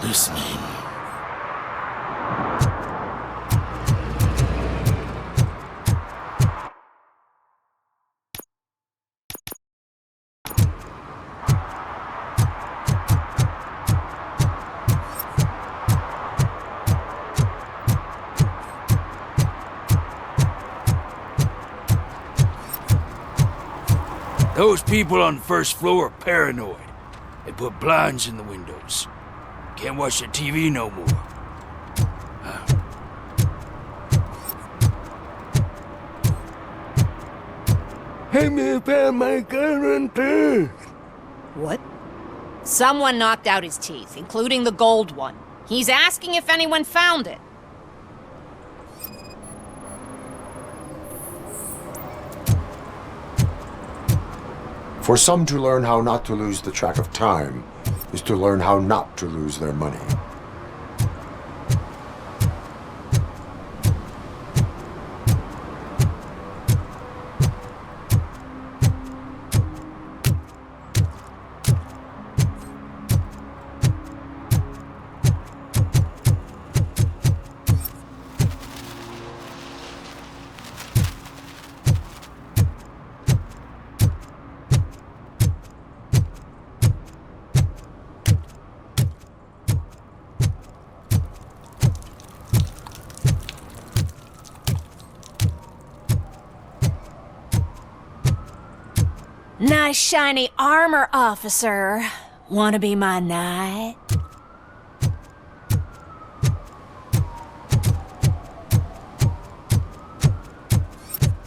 listening. Those people on the first floor are paranoid. They put blinds in the windows. Can't watch the TV no more. Hey, me found my guarantee. What? Someone knocked out his teeth, including the gold one. He's asking if anyone found it. For some to learn how not to lose the track of time is to learn how not to lose their money. Nice shiny armor, officer. Wanna be my knight?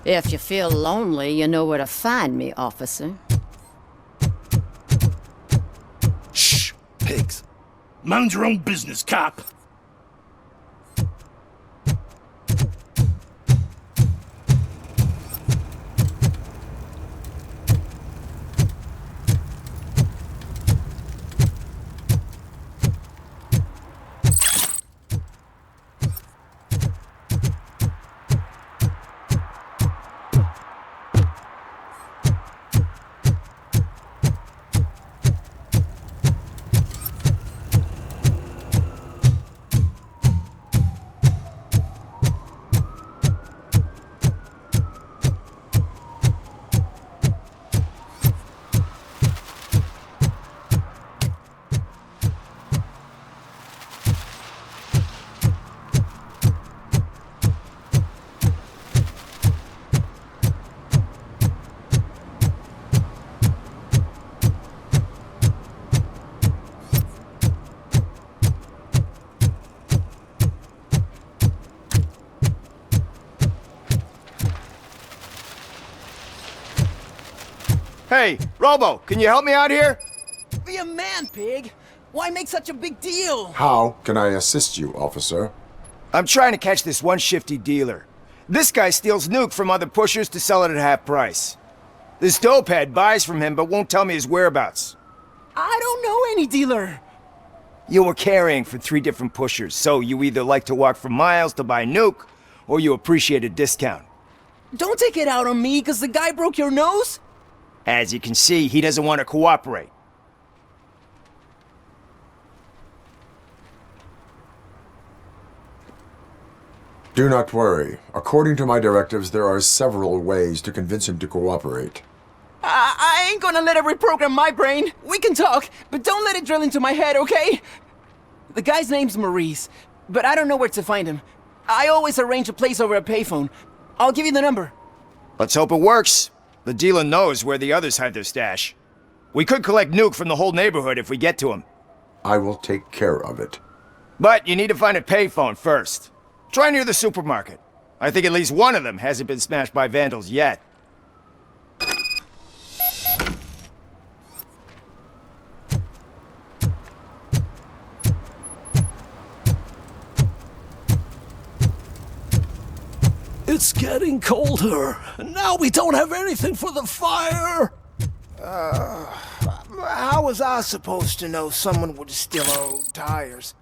If you feel lonely, you know where to find me, officer. Shh, pigs. Mind your own business, cop. Hey, Robo, can you help me out here? Be a man, pig! Why make such a big deal? How can I assist you, officer? I'm trying to catch this one shifty dealer. This guy steals nuke from other pushers to sell it at half price. This dopehead buys from him but won't tell me his whereabouts. I don't know any dealer. You were carrying for 3 different pushers, so you either like to walk for miles to buy nuke, or you appreciate a discount. Don't take it out on me, cause the guy broke your nose? As you can see, he doesn't want to cooperate. Do not worry. According to my directives, there are several ways to convince him to cooperate. I ain't gonna let it reprogram my brain. We can talk, but don't let it drill into my head, okay? The guy's name's Maurice, but I don't know where to find him. I always arrange a place over a payphone. I'll give you the number. Let's hope it works. The dealer knows where the others hide their stash. We could collect nuke from the whole neighborhood if we get to him. I will take care of it. But you need to find a payphone first. Try near the supermarket. I think at least one of them hasn't been smashed by vandals yet. It's getting colder, and now we don't have anything for the fire! How was I supposed to know someone would steal our old tires?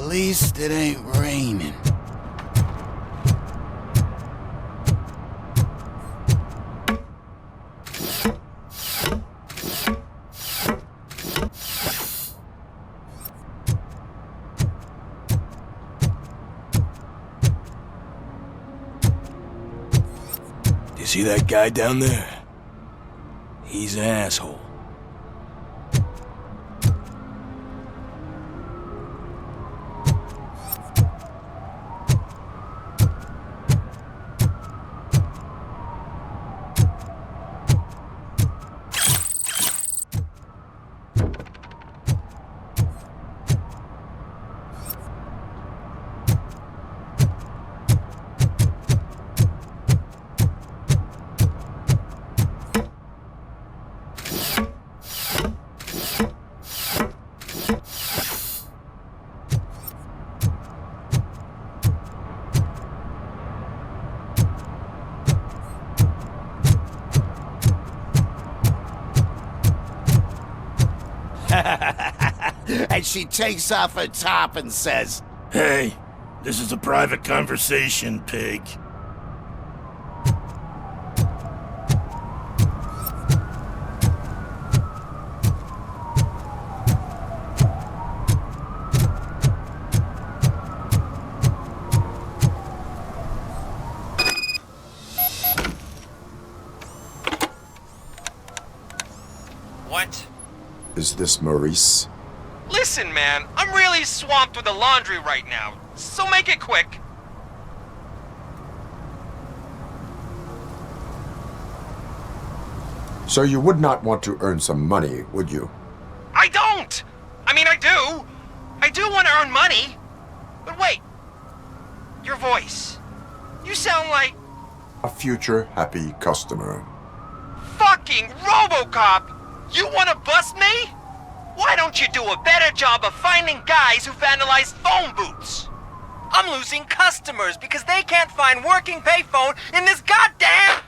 least it ain't raining. You see that guy down there? He's an asshole. And she takes off her top and says, Hey, this is a private conversation, pig. What? Is this Maurice? Listen, man, I'm really swamped with the laundry right now, so make it quick. So you would not want to earn some money, would you? I don't! I mean, I do. I do want to earn money. But wait. Your voice. You sound like... A future happy customer. fucking Robocop! You want to bust me? Why don't you do a better job of finding guys who vandalize phone booths? I'm losing customers because they can't find working payphone in this goddamn...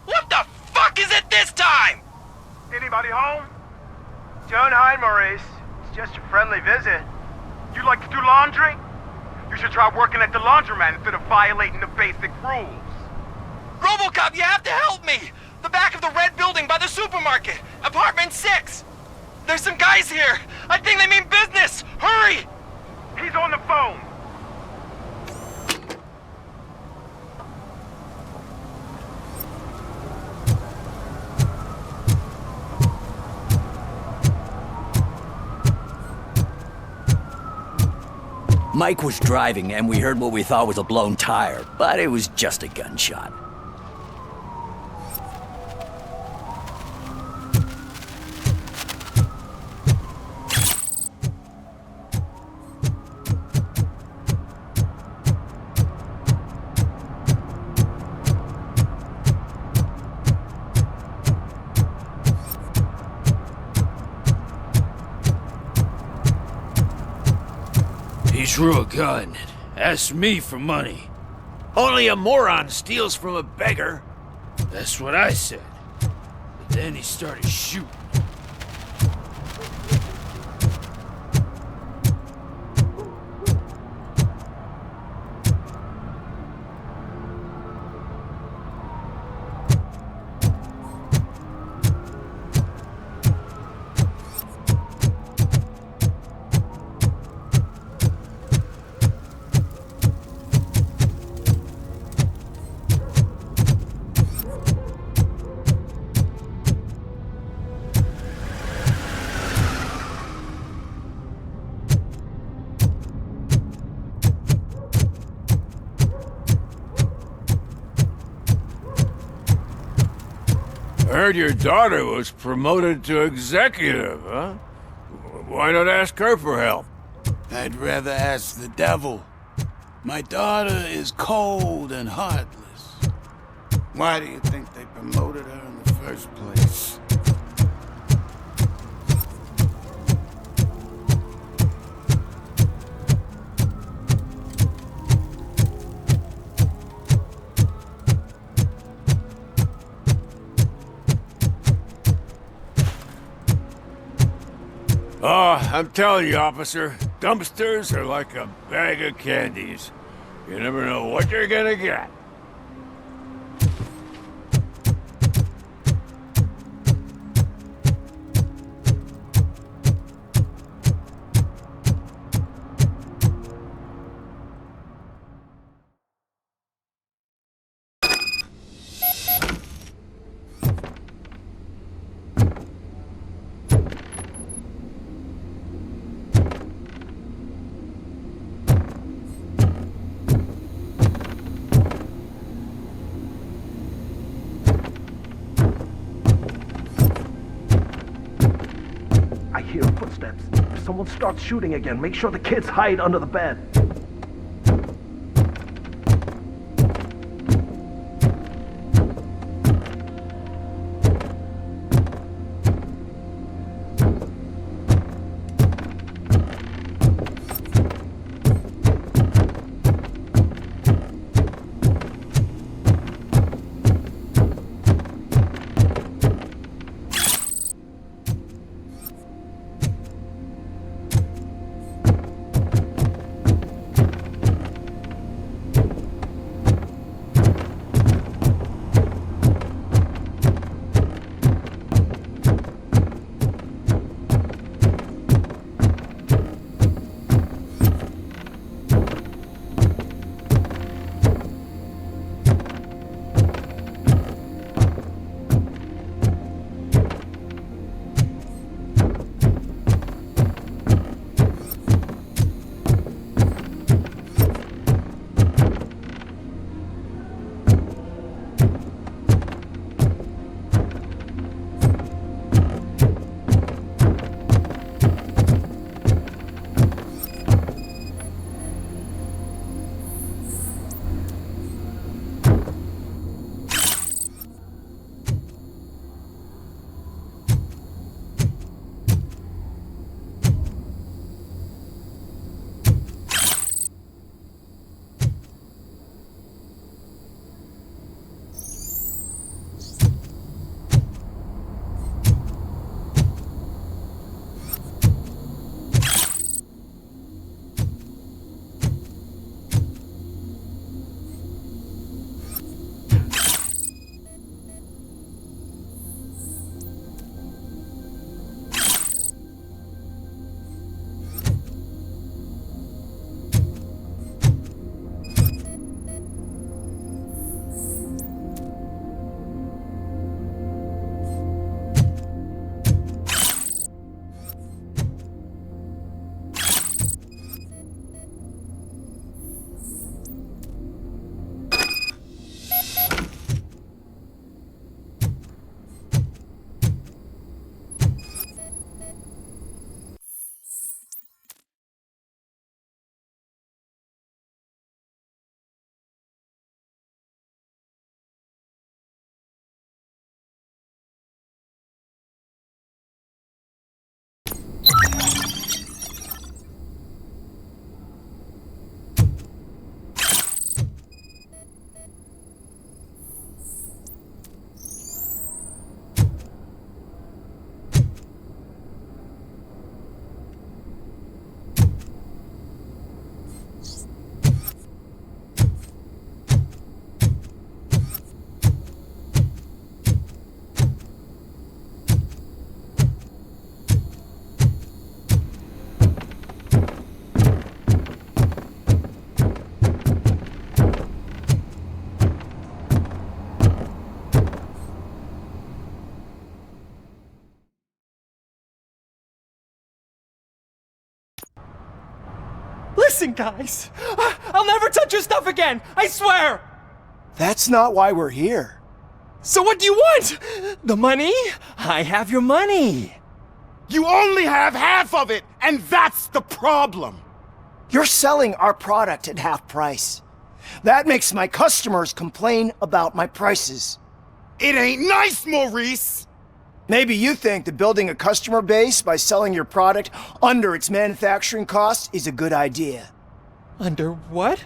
What the fuck is it this time? Anybody home? Don't hide, Maurice. It's just a friendly visit. You like to do laundry? You should try working at the laundromat instead of violating the basic rules. Robocop, you have to help me! The back of the red building by the supermarket, apartment 6. There's some guys here. I think they mean business. Hurry! He's on the phone. Mike was driving and we heard what we thought was a blown tire, but it was just a gunshot. He drew a gun, asked me for money. Only a moron steals from a beggar. That's what I said. But then he started shooting. Heard your daughter was promoted to executive, huh? Why not ask her for help? I'd rather ask the devil. My daughter is cold and heartless. Why do you think they promoted her in the first place? Oh, I'm telling you, officer, dumpsters are like a bag of candies. You never know what you're gonna get. I hear footsteps. If someone starts shooting again, make sure the kids hide under the bed. Listen, guys! I'll never touch your stuff again! I swear! That's not why we're here. So what do you want? The money? I have your money. You only have half of it, and that's the problem. You're selling our product at half price. That makes my customers complain about my prices. It ain't nice, Maurice! Maybe you think that building a customer base by selling your product under its manufacturing cost is a good idea. Under what?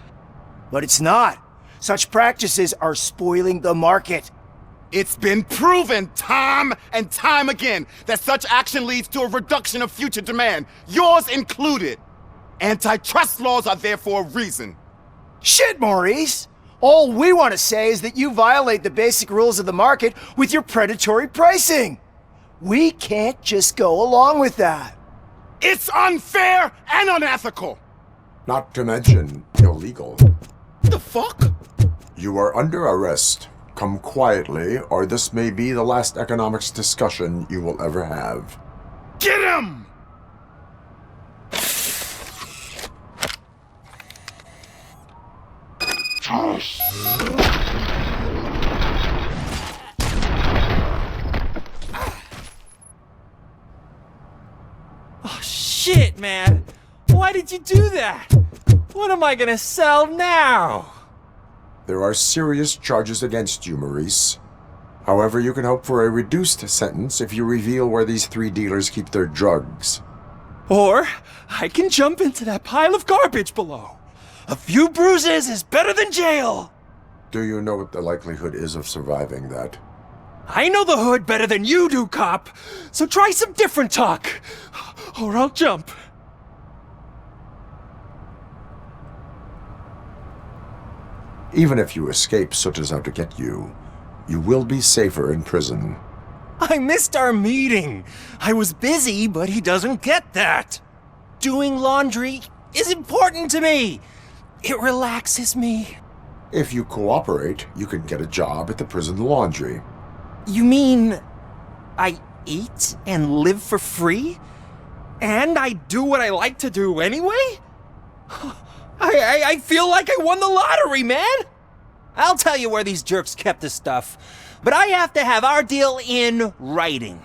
But it's not. Such practices are spoiling the market. It's been proven time and time again that such action leads to a reduction of future demand, yours included. Antitrust laws are there for a reason. Shit, Maurice! All we want to say is that you violate the basic rules of the market with your predatory pricing. We can't just go along with that. It's unfair and unethical. Not to mention illegal. The fuck? You are under arrest. Come quietly, or this may be the last economics discussion you will ever have. Get him! Oh, shit, man. Why did you do that? What am I gonna sell now? There are serious charges against you, Maurice. However, you can hope for a reduced sentence if you reveal where these 3 dealers keep their drugs. Or I can jump into that pile of garbage below. A few bruises is better than jail. Do you know what the likelihood is of surviving that? I know the hood better than you do, cop. So try some different talk, or I'll jump. Even if you escape Soot is out to get you, you will be safer in prison. I missed our meeting. I was busy, but he doesn't get that. Doing laundry is important to me. It relaxes me. If you cooperate, you can get a job at the prison laundry. You mean I eat and live for free? And I do what I like to do anyway? I feel like I won the lottery, man! I'll tell you where these jerks kept the stuff, but I have to have our deal in writing.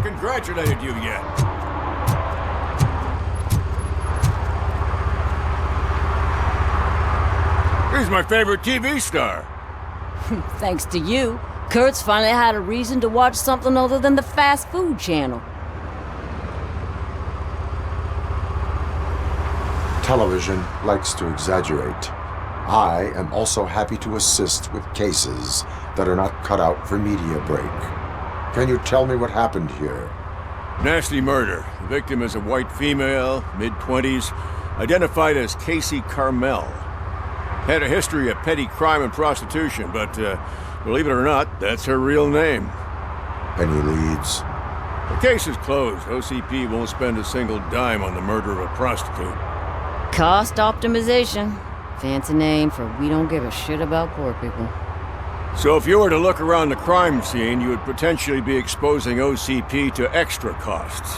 Congratulated you yet. He's my favorite TV star. Thanks to you, Kurt's finally had a reason to watch something other than the fast food channel. Television likes to exaggerate. I am also happy to assist with cases that are not cut out for media break. Can you tell me what happened here? Nasty murder. The victim is a white female, mid-20s, identified as Casey Carmel. Had a history of petty crime and prostitution, but believe it or not, that's her real name. Any leads? The case is closed. OCP won't spend a single dime on the murder of a prostitute. Cost optimization. Fancy name for we don't give a shit about poor people. So if you were to look around the crime scene, you would potentially be exposing OCP to extra costs.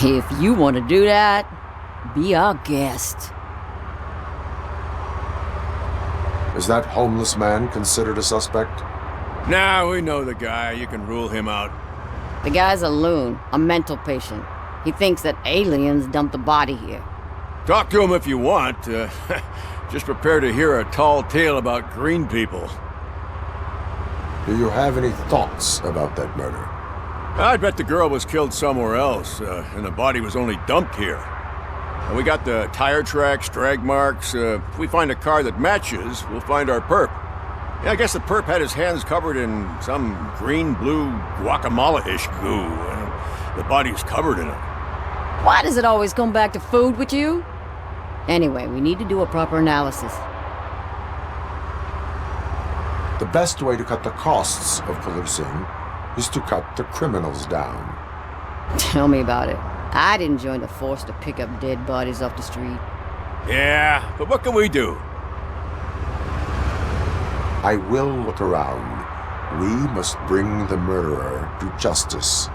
If you want to do that, be our guest. Is that homeless man considered a suspect? Nah, we know the guy. You can rule him out. The guy's a loon, a mental patient. He thinks that aliens dumped the body here. Talk to him if you want. Just prepare to hear a tall tale about green people. Do you have any thoughts about that murder? I bet the girl was killed somewhere else, and the body was only dumped here. And we got the tire tracks, drag marks. If we find a car that matches, we'll find our perp. Yeah, I guess the perp had his hands covered in some green-blue guacamole-ish goo. The body's covered in it. Why does it always come back to food with you? Anyway, we need to do a proper analysis. The best way to cut the costs of policing is to cut the criminals down. Tell me about it. I didn't join the force to pick up dead bodies off the street. Yeah, but what can we do? I will look around. We must bring the murderer to justice.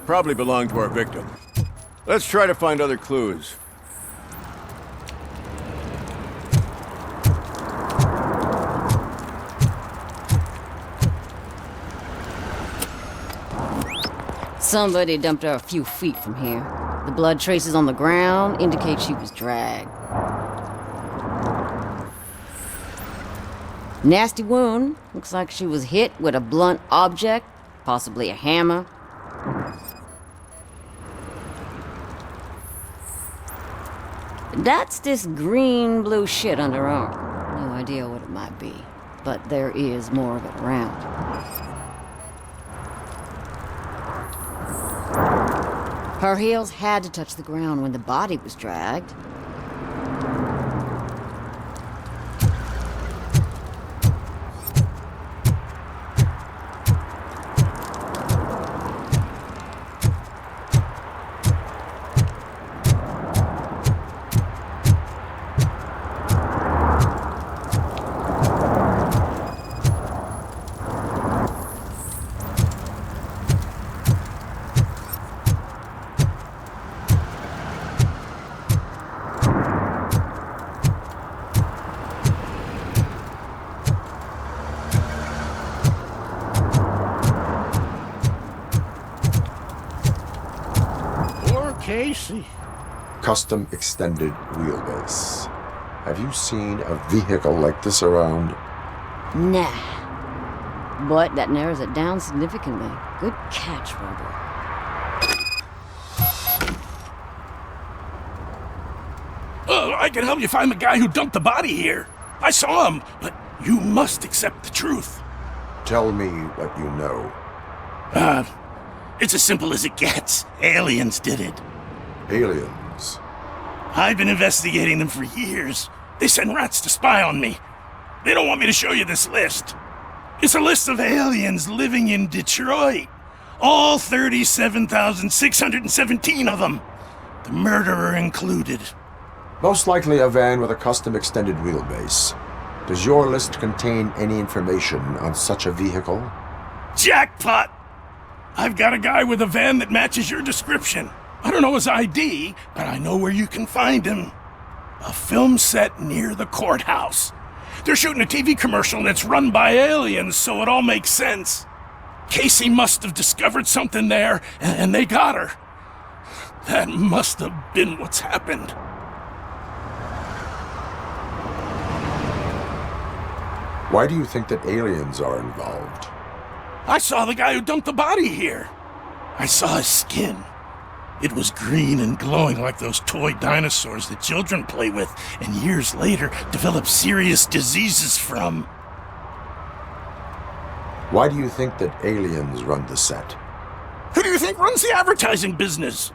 Probably belonged to our victim. Let's try to find other clues. Somebody dumped her a few feet from here. The blood traces on the ground indicate she was dragged. Nasty wound. Looks like she was hit with a blunt object, possibly a hammer. That's this green-blue shit under her arm. No idea what it might be, but there is more of it around. Her heels had to touch the ground when the body was dragged. Casey. Custom extended wheelbase. Have you seen a vehicle like this around? Nah. But that narrows it down significantly. Good catch, Robo. Oh, I can help you find the guy who dumped the body here. I saw him, but you must accept the truth. Tell me what you know. It's as simple as it gets. Aliens did it. Aliens? I've been investigating them for years. They send rats to spy on me. They don't want me to show you this list. It's a list of aliens living in Detroit. All 37,617 of them. The murderer included. Most likely a van with a custom extended wheelbase. Does your list contain any information on such a vehicle? Jackpot! I've got a guy with a van that matches your description. I don't know his ID, but I know where you can find him. A film set near the courthouse. They're shooting a TV commercial that's run by aliens, so it all makes sense. Casey must have discovered something there, and they got her. That must have been what's happened. Why do you think that aliens are involved? I saw the guy who dumped the body here. I saw his skin. It was green and glowing like those toy dinosaurs that children play with and years later develop serious diseases from. Why do you think that aliens run the set? Who do you think runs the advertising business?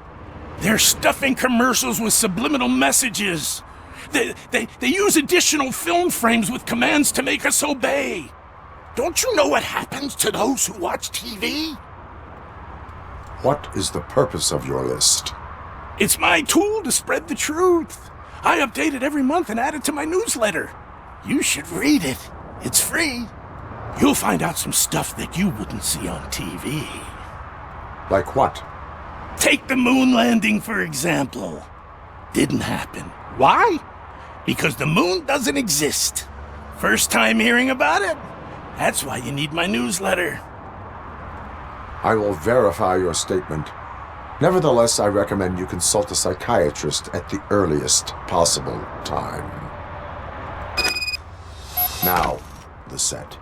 They're stuffing commercials with subliminal messages. They use additional film frames with commands to make us obey. Don't you know what happens to those who watch TV? What is the purpose of your list? It's my tool to spread the truth. I update it every month and add it to my newsletter. You should read it. It's free. You'll find out some stuff that you wouldn't see on TV. Like what? Take the moon landing, for example. Didn't happen. Why? Because the moon doesn't exist. First time hearing about it? That's why you need my newsletter. I will verify your statement. Nevertheless, I recommend you consult a psychiatrist at the earliest possible time. Now, the set.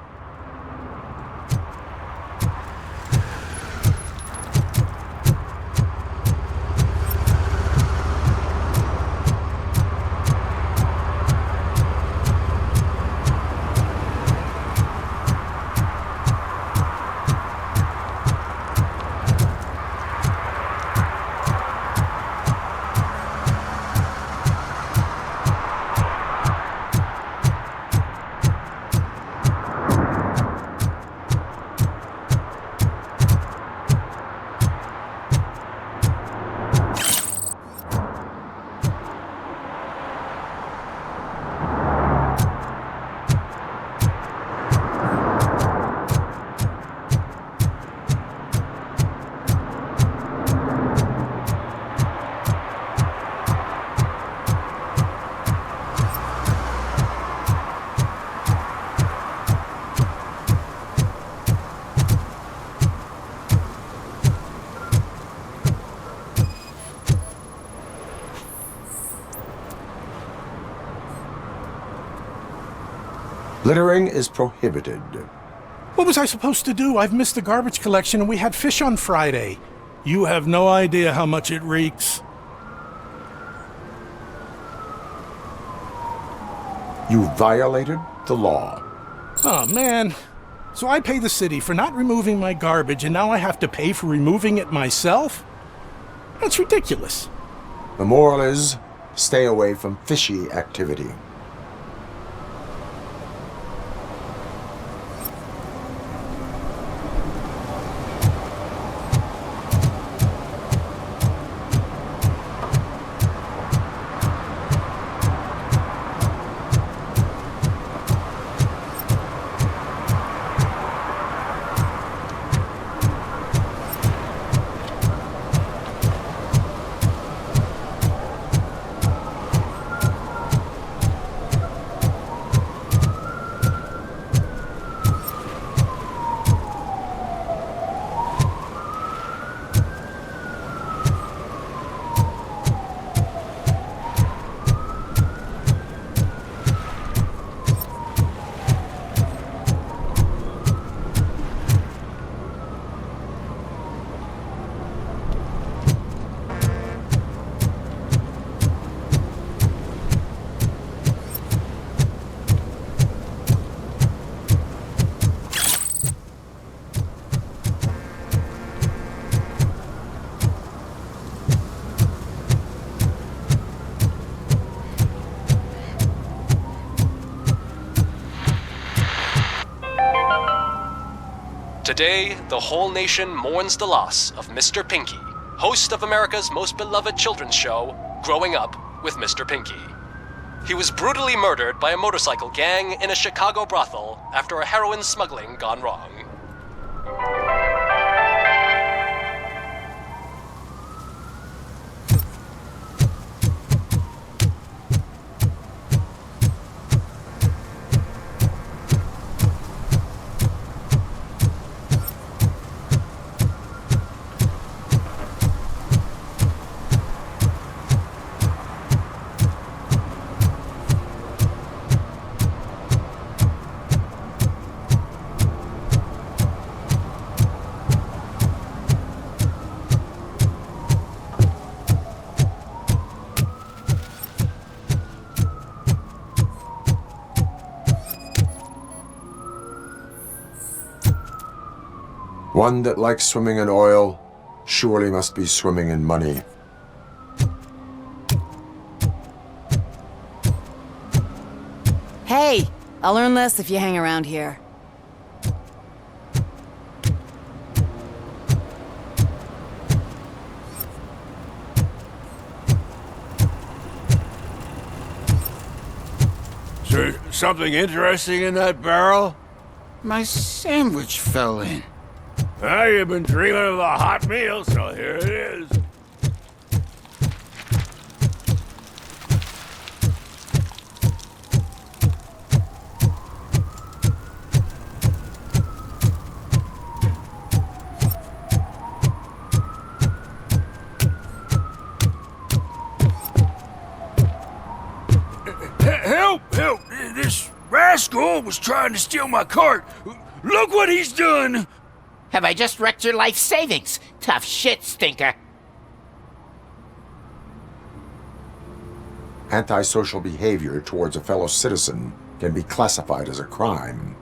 Littering is prohibited. What was I supposed to do? I've missed the garbage collection and we had fish on Friday. You have no idea how much it reeks. You violated the law. Oh, man. So I pay the city for not removing my garbage, and now I have to pay for removing it myself? That's ridiculous. The moral is, stay away from fishy activity. Today, the whole nation mourns the loss of Mr. Pinky, host of America's most beloved children's show, Growing Up with Mr. Pinky. He was brutally murdered by a motorcycle gang in a Chicago brothel after a heroin smuggling gone wrong. One that likes swimming in oil surely must be swimming in money. Hey, I'll learn less if you hang around here. Is there something interesting in that barrel? My sandwich fell in. You've been dreaming of a hot meal, so here it is. Help! Help! This rascal was trying to steal my cart. Look what he's done! Have I just wrecked your life savings? Tough shit, stinker. Antisocial behavior towards a fellow citizen can be classified as a crime.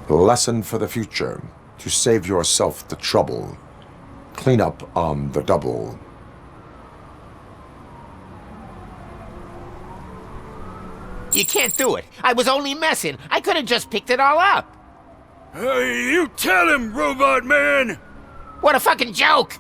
Lesson for the future: to save yourself the trouble. Clean up on the double. You can't do it. I was only messing. I could have just picked it all up. You tell him, Robot Man! What a fucking joke!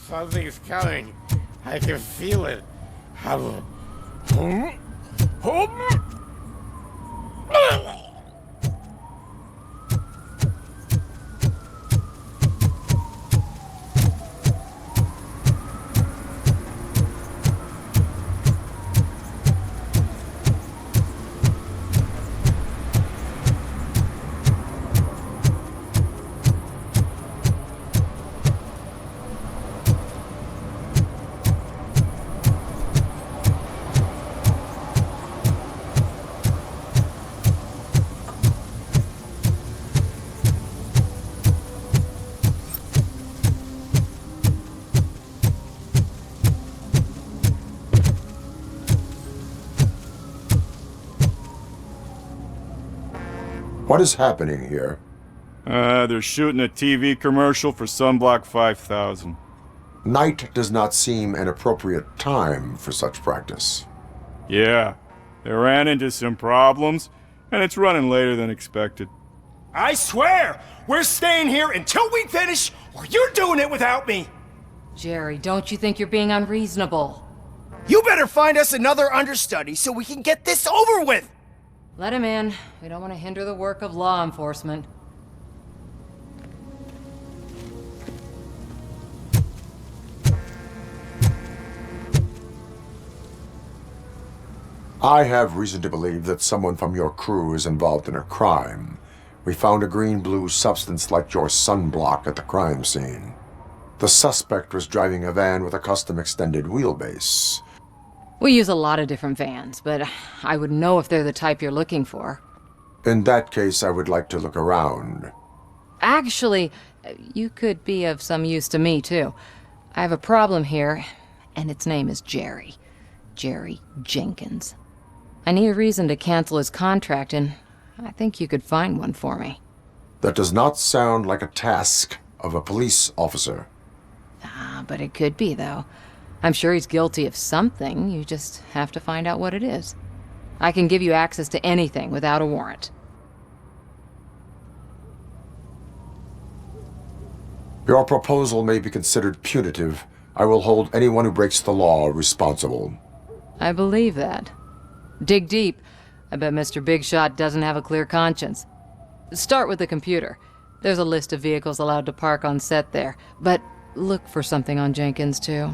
Something's coming. I can feel it. What is happening here? They're shooting a TV commercial for Sunblock 5000. Night does not seem an appropriate time for such practice. Yeah, they ran into some problems, and it's running later than expected. I swear, we're staying here until we finish, or you're doing it without me! Jerry, don't you think you're being unreasonable? You better find us another understudy so we can get this over with! Let him in. We don't want to hinder the work of law enforcement. I have reason to believe that someone from your crew is involved in a crime. We found a green-blue substance like your sunblock at the crime scene. The suspect was driving a van with a custom extended wheelbase. We use a lot of different vans, but I would know if they're the type you're looking for. In that case, I would like to look around. Actually, you could be of some use to me, too. I have a problem here, and its name is Jerry. Jerry Jenkins. I need a reason to cancel his contract, and I think you could find one for me. That does not sound like a task of a police officer. But it could be, though. I'm sure he's guilty of something. You just have to find out what it is. I can give you access to anything without a warrant. Your proposal may be considered punitive. I will hold anyone who breaks the law responsible. I believe that. Dig deep. I bet Mr. Big Shot doesn't have a clear conscience. Start with the computer. There's a list of vehicles allowed to park on set there, but look for something on Jenkins, too.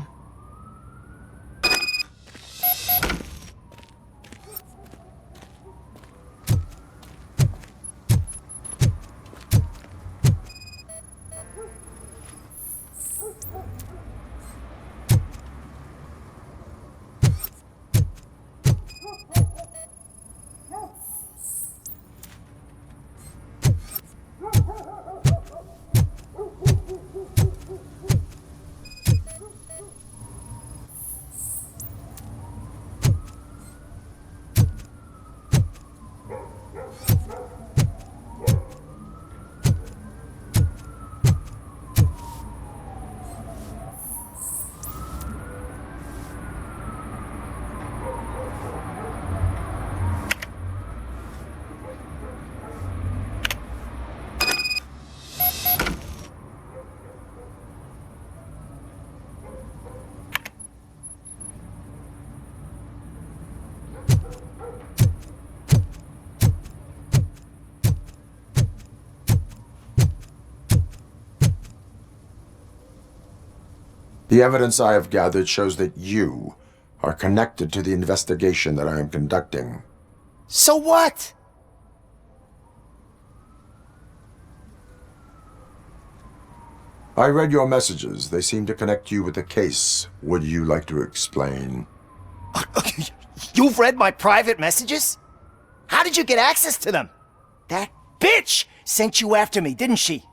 The evidence I have gathered shows that you are connected to the investigation that I am conducting. So what? I read your messages. They seem to connect you with the case. Would you like to explain? You've read my private messages? How did you get access to them? That bitch sent you after me, didn't she?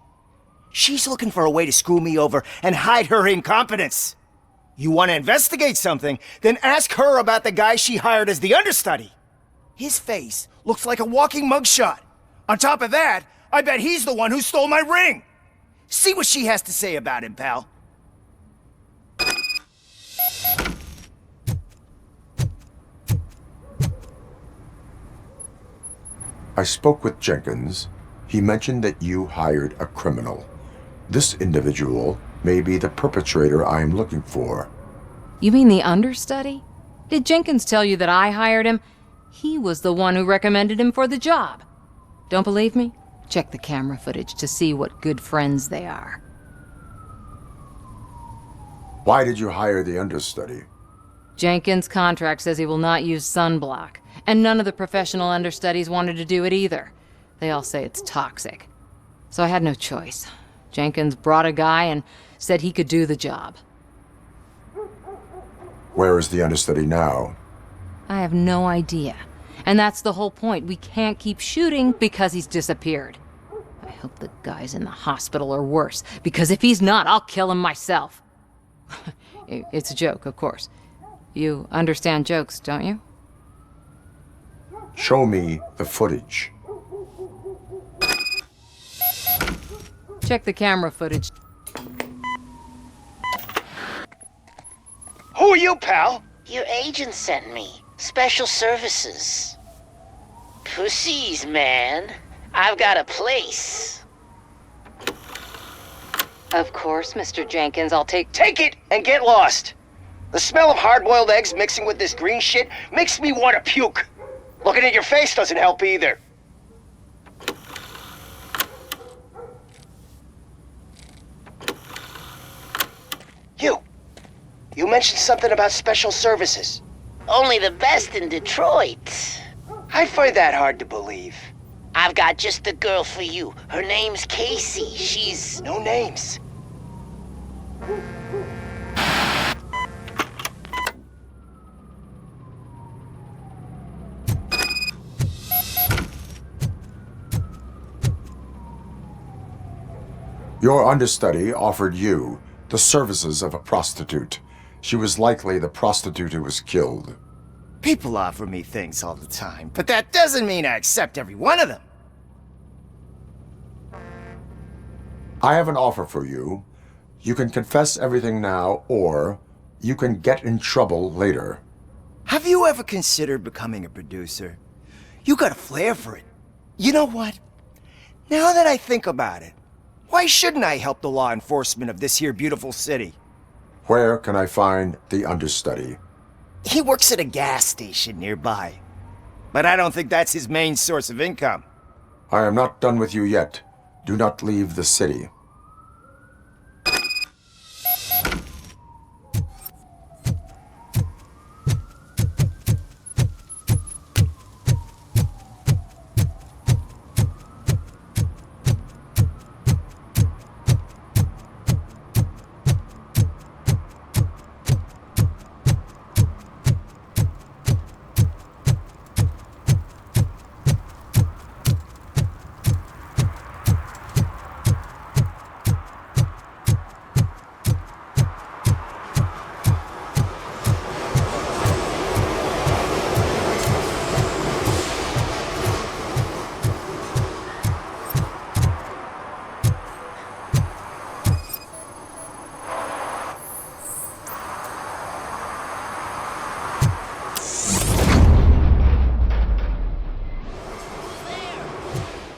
She's looking for a way to screw me over and hide her incompetence. You want to investigate something, then ask her about the guy she hired as the understudy. His face looks like a walking mugshot. On top of that, I bet he's the one who stole my ring. See what she has to say about him, pal. I spoke with Jenkins. He mentioned that you hired a criminal. This individual may be the perpetrator I am looking for. You mean the understudy? Did Jenkins tell you that I hired him? He was the one who recommended him for the job. Don't believe me? Check the camera footage to see what good friends they are. Why did you hire the understudy? Jenkins' contract says he will not use sunblock, and none of the professional understudies wanted to do it either. They all say it's toxic. So I had no choice. Jenkins brought a guy and said he could do the job. Where is the understudy now? I have no idea. And that's the whole point. We can't keep shooting because he's disappeared. I hope the guy's in the hospital or worse, because if he's not, I'll kill him myself. It's a joke, of course. You understand jokes, don't you? Show me the footage. Check the camera footage. Who are you, pal? Your agent sent me. Special services. Pussies, man. I've got a place. Of course, Mr. Jenkins, I'll take it and get lost. The smell of hard-boiled eggs mixing with this green shit makes me want to puke. Looking at your face doesn't help either. You mentioned something about special services. Only the best in Detroit. I find that hard to believe. I've got just the girl for you. Her name's Casey. She's... No names. Your understudy offered you the services of a prostitute. She was likely the prostitute who was killed. People offer me things all the time, but that doesn't mean I accept every one of them. I have an offer for you. You can confess everything now, or you can get in trouble later. Have you ever considered becoming a producer? You got a flair for it. You know what? Now that I think about it, why shouldn't I help the law enforcement of this here beautiful city? Where can I find the understudy? He works at a gas station nearby. But I don't think that's his main source of income. I am not done with you yet. Do not leave the city.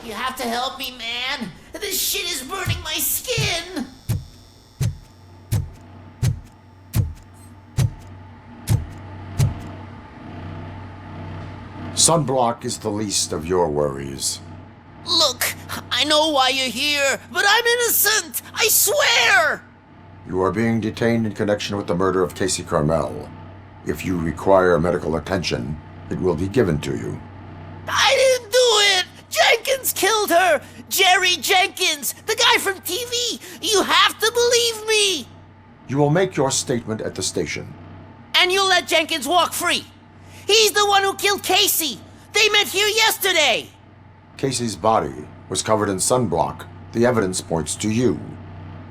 You have to help me, man. This shit is burning my skin. Sunblock is the least of your worries. Look, I know why you're here, but I'm innocent. I swear. You are being detained in connection with the murder of Casey Carmel. If you require medical attention, it will be given to you. I didn't do it. Jenkins killed her. Jerry Jenkins, the guy from TV. You have to believe me. You will make your statement at the station. And you'll let Jenkins walk free. He's the one who killed Casey. They met here yesterday. Casey's body was covered in sunblock. The evidence points to you.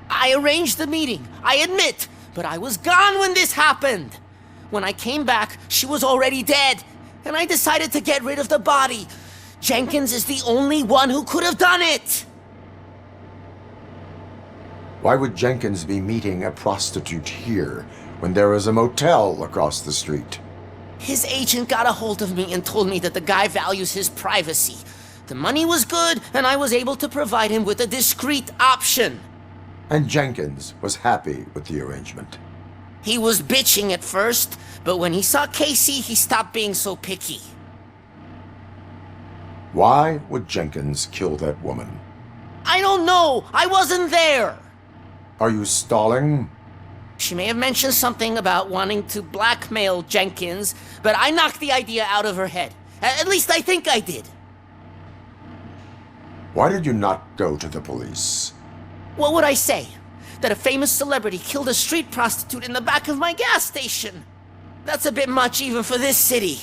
I arranged the meeting, I admit, but I was gone when this happened. When I came back, she was already dead, and I decided to get rid of the body. Jenkins is the only one who could have done it. Why would Jenkins be meeting a prostitute here when there is a motel across the street? His agent got a hold of me and told me that the guy values his privacy. The money was good, and I was able to provide him with a discreet option. And Jenkins was happy with the arrangement. He was bitching at first, but when he saw Casey, he stopped being so picky. Why would Jenkins kill that woman? I don't know! I wasn't there! Are you stalling? She may have mentioned something about wanting to blackmail Jenkins, but I knocked the idea out of her head. At least I think I did. Why did you not go to the police? What would I say? That a famous celebrity killed a street prostitute in the back of my gas station? That's a bit much even for this city.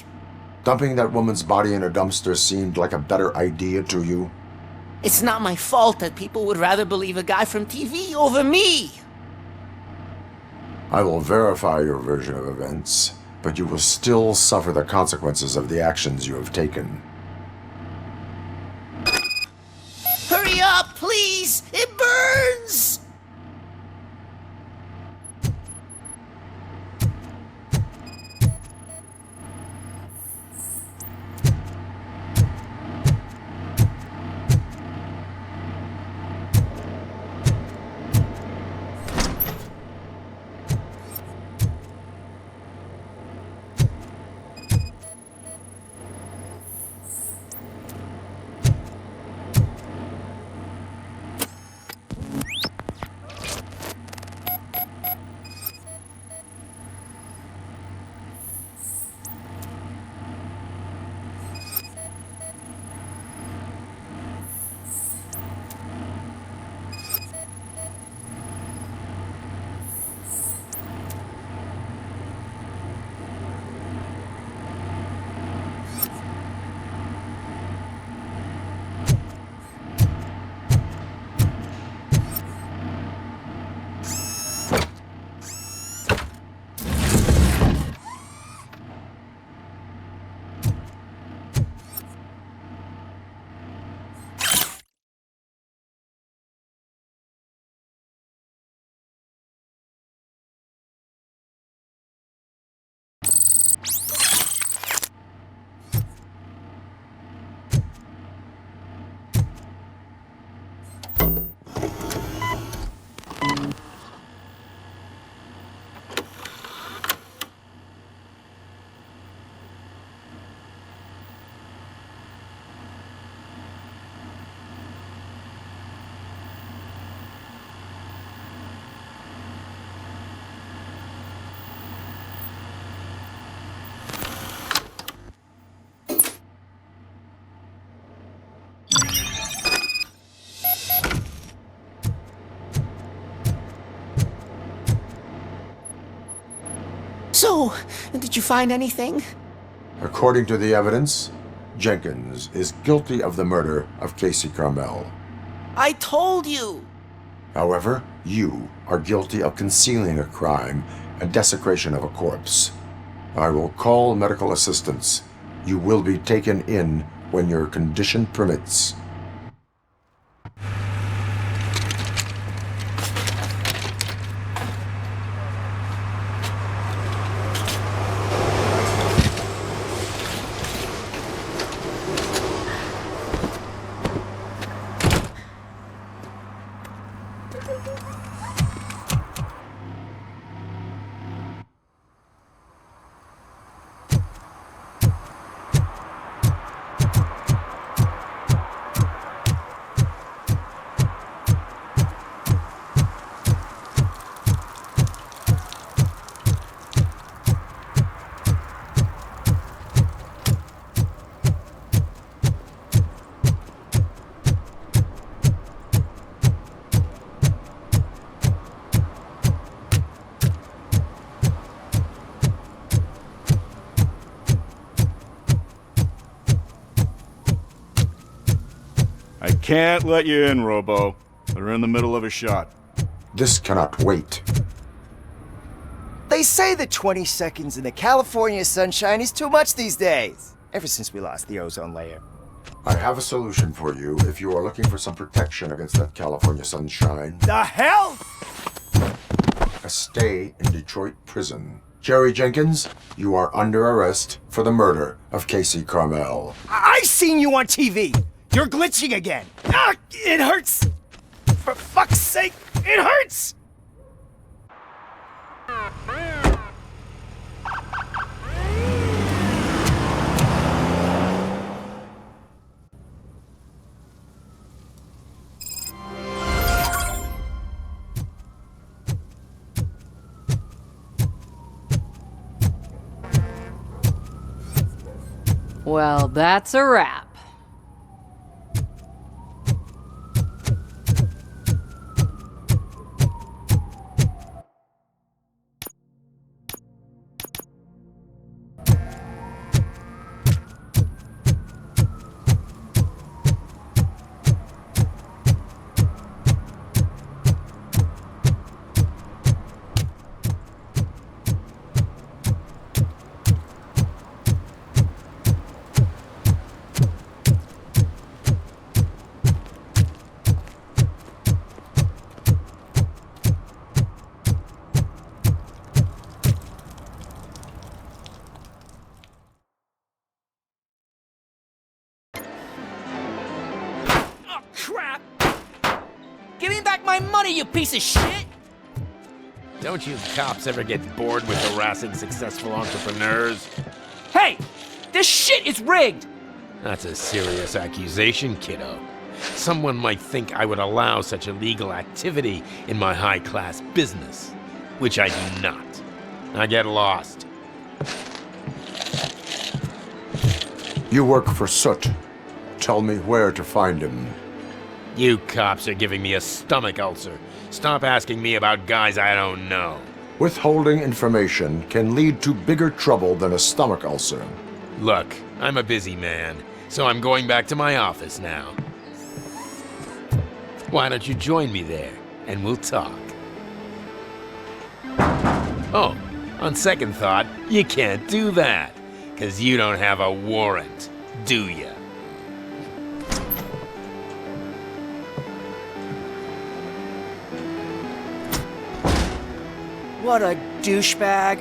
Dumping that woman's body in a dumpster seemed like a better idea to you? It's not my fault that people would rather believe a guy from TV over me. I will verify your version of events, but you will still suffer the consequences of the actions you have taken. Hurry up, please! It burns! So, did you find anything? According to the evidence, Jenkins is guilty of the murder of Casey Carmel. I told you! However, you are guilty of concealing a crime and desecration of a corpse. I will call medical assistance. You will be taken in when your condition permits. I can't let you in, Robo. We're in the middle of a shot. This cannot wait. They say that 20 seconds in the California sunshine is too much these days. Ever since we lost the ozone layer. I have a solution for you if you are looking for some protection against that California sunshine. The hell? A stay in Detroit prison. Jerry Jenkins, you are under arrest for the murder of Casey Carmel. I seen you on TV. You're glitching again. Ah, it hurts. For fuck's sake, it hurts! Well, that's a wrap. Crap! Give me back my money, you piece of shit! Don't you cops ever get bored with harassing successful entrepreneurs? Hey! This shit is rigged! That's a serious accusation, kiddo. Someone might think I would allow such illegal activity in my high-class business, which I do not. I get lost. You work for Soot. Tell me where to find him. You cops are giving me a stomach ulcer. Stop asking me about guys I don't know. Withholding information can lead to bigger trouble than a stomach ulcer. Look, I'm a busy man, so I'm going back to my office now. Why don't you join me there, and we'll talk. Oh, on second thought, you can't do that, 'cause you don't have a warrant, do ya? What a douchebag.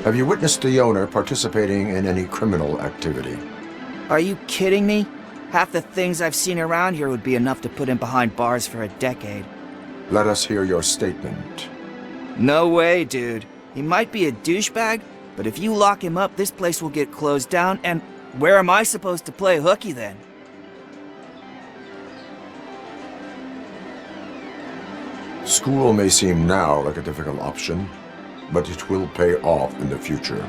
Have you witnessed the owner participating in any criminal activity? Are you kidding me? Half the things I've seen around here would be enough to put him behind bars for a decade. Let us hear your statement. No way, dude. He might be a douchebag, but if you lock him up, this place will get closed down, and where am I supposed to play hooky then? School may seem now like a difficult option, but it will pay off in the future.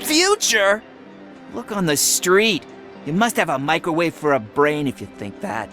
Future? Look on the street. You must have a microwave for a brain if you think that.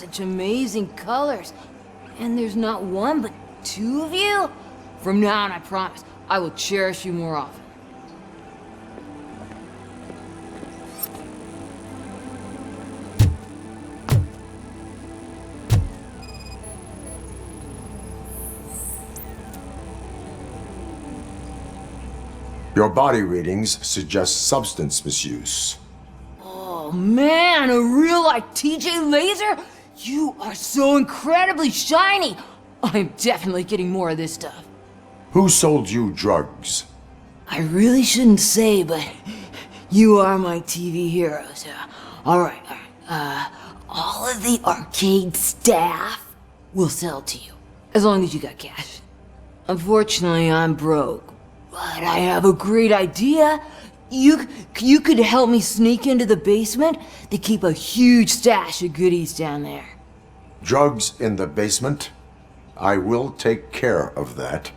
such amazing colors. And there's not one, but two of you? From now on, I promise, I will cherish you more often. Your body readings suggest substance misuse. Oh man, a real-life TJ laser? You are so incredibly shiny! I'm definitely getting more of this stuff. Who sold you drugs? I really shouldn't say, but you are my TV heroes. Alright. All of the arcade staff will sell to you, as long as you got cash. Unfortunately, I'm broke. But I have a great idea. You could help me sneak into the basement. They keep a huge stash of goodies down there. Drugs in the basement? I will take care of that.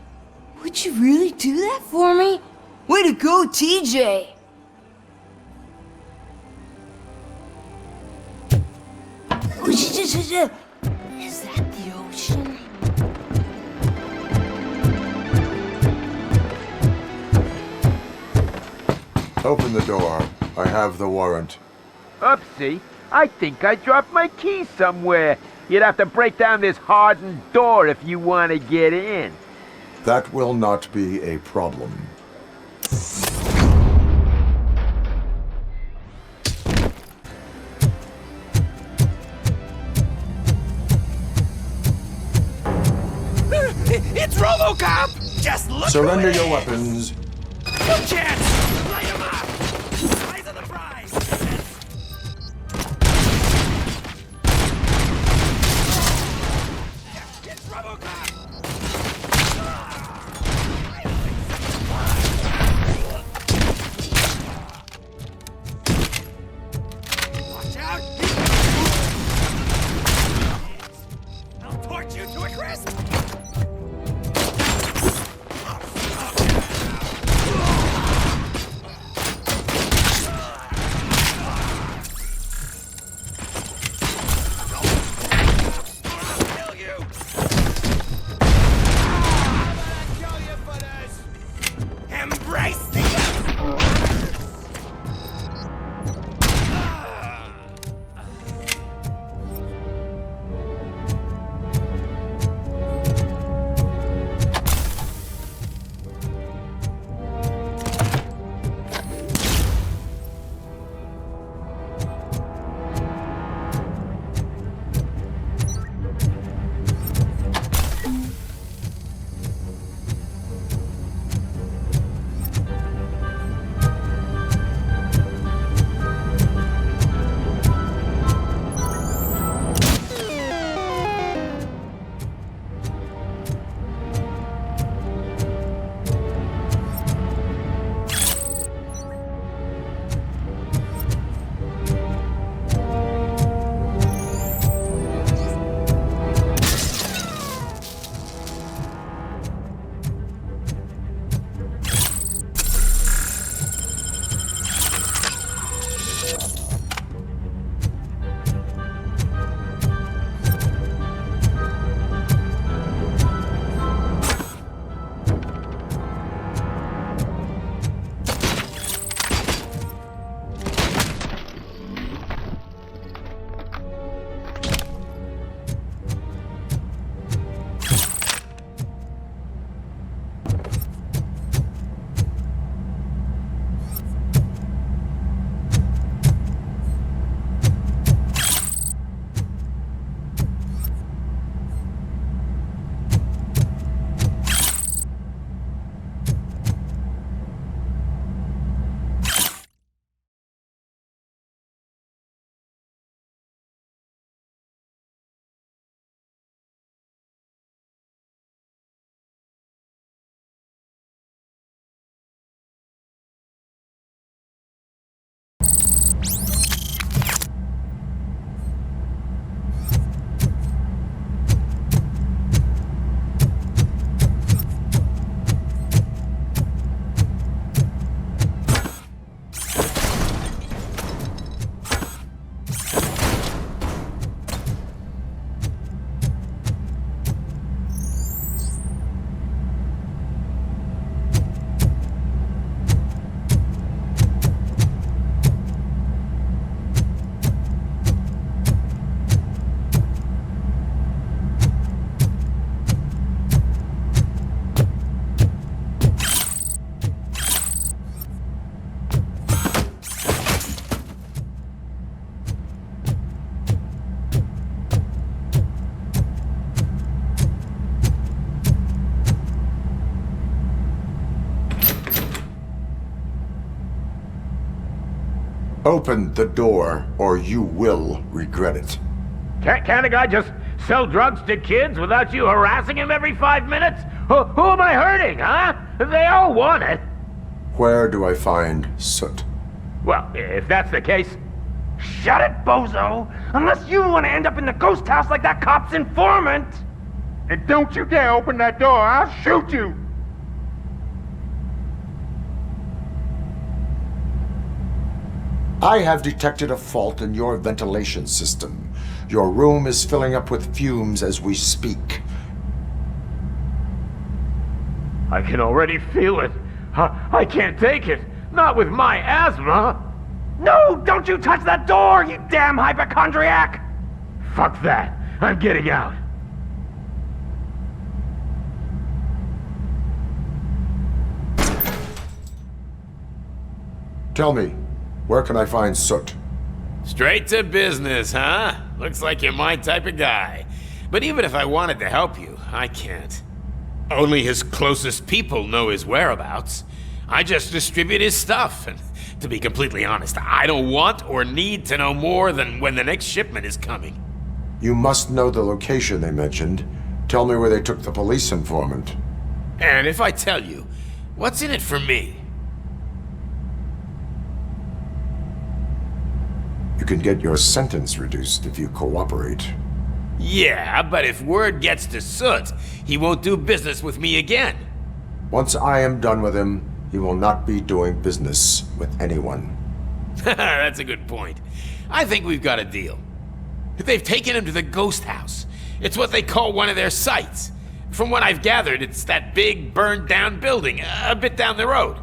Would you really do that for me? Way to go, TJ! Is that the ocean? Open the door. I have the warrant. Oopsie. I think I dropped my keys somewhere. You'd have to break down this hardened door if you want to get in. That will not be a problem. It's Robocop! Just look Surrender away. your weapons. No chance! Light him up! Eyes on the prize! It's Robocop! Watch out! I'll torch you to a crisp! Open the door, or you will regret it. Can't a guy just sell drugs to kids without you harassing him every 5 minutes? Who am I hurting, huh? They all want it. Where do I find Soot? Well, if that's the case... Shut it, bozo! Unless you want to end up in the ghost house like that cop's informant! And don't you dare open that door, I'll shoot you! I have detected a fault in your ventilation system. Your room is filling up with fumes as we speak. I can already feel it. I can't take it. Not with my asthma. No, don't you touch that door, you damn hypochondriac! Fuck that. I'm getting out. Tell me, where can I find Soot? Straight to business, huh? Looks like you're my type of guy. But even if I wanted to help you, I can't. Only his closest people know his whereabouts. I just distribute his stuff, and to be completely honest, I don't want or need to know more than when the next shipment is coming. You must know the location they mentioned. Tell me where they took the police informant. And if I tell you, what's in it for me? You can get your sentence reduced if you cooperate. Yeah, but if word gets to Soot, he won't do business with me again. Once I am done with him, he will not be doing business with anyone. That's a good point. I think we've got a deal. They've taken him to the ghost house. It's what they call one of their sites. From what I've gathered, it's that big, burned-down building a bit down the road.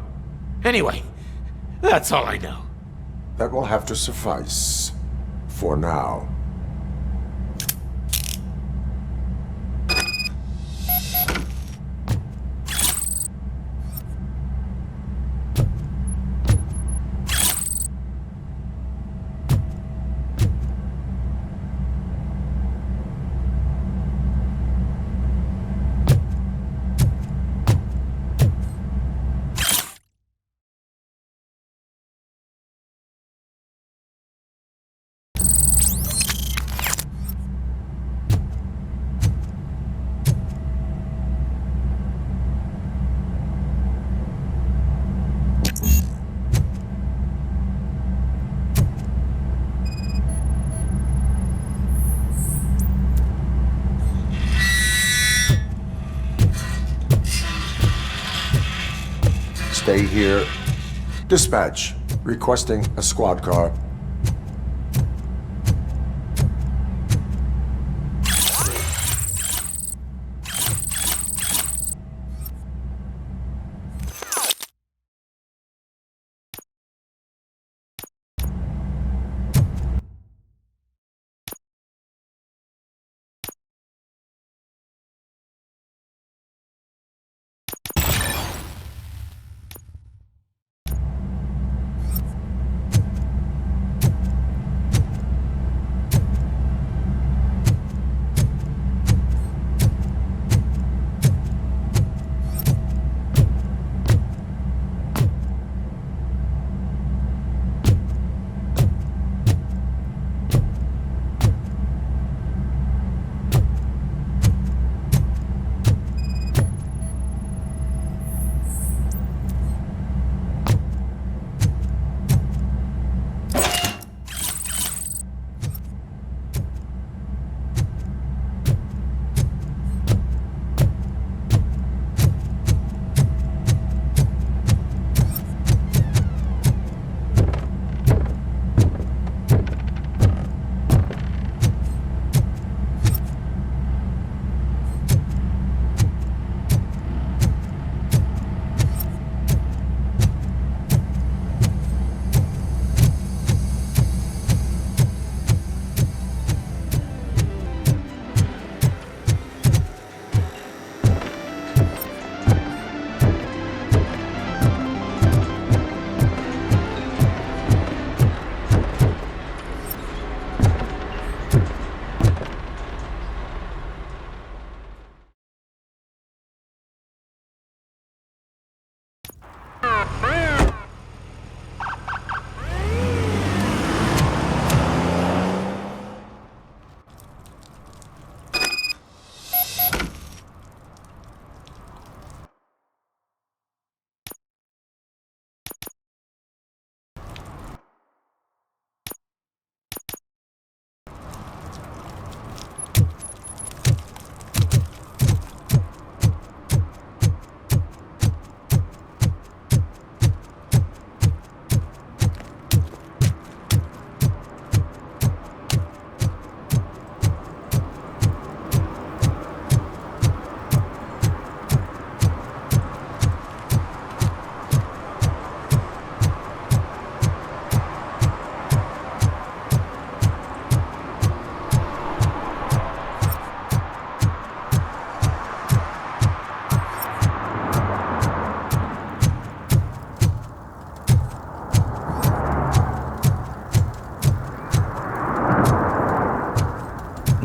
Anyway, that's all I know. That will have to suffice. For now. Stay here. Dispatch. Requesting a squad car.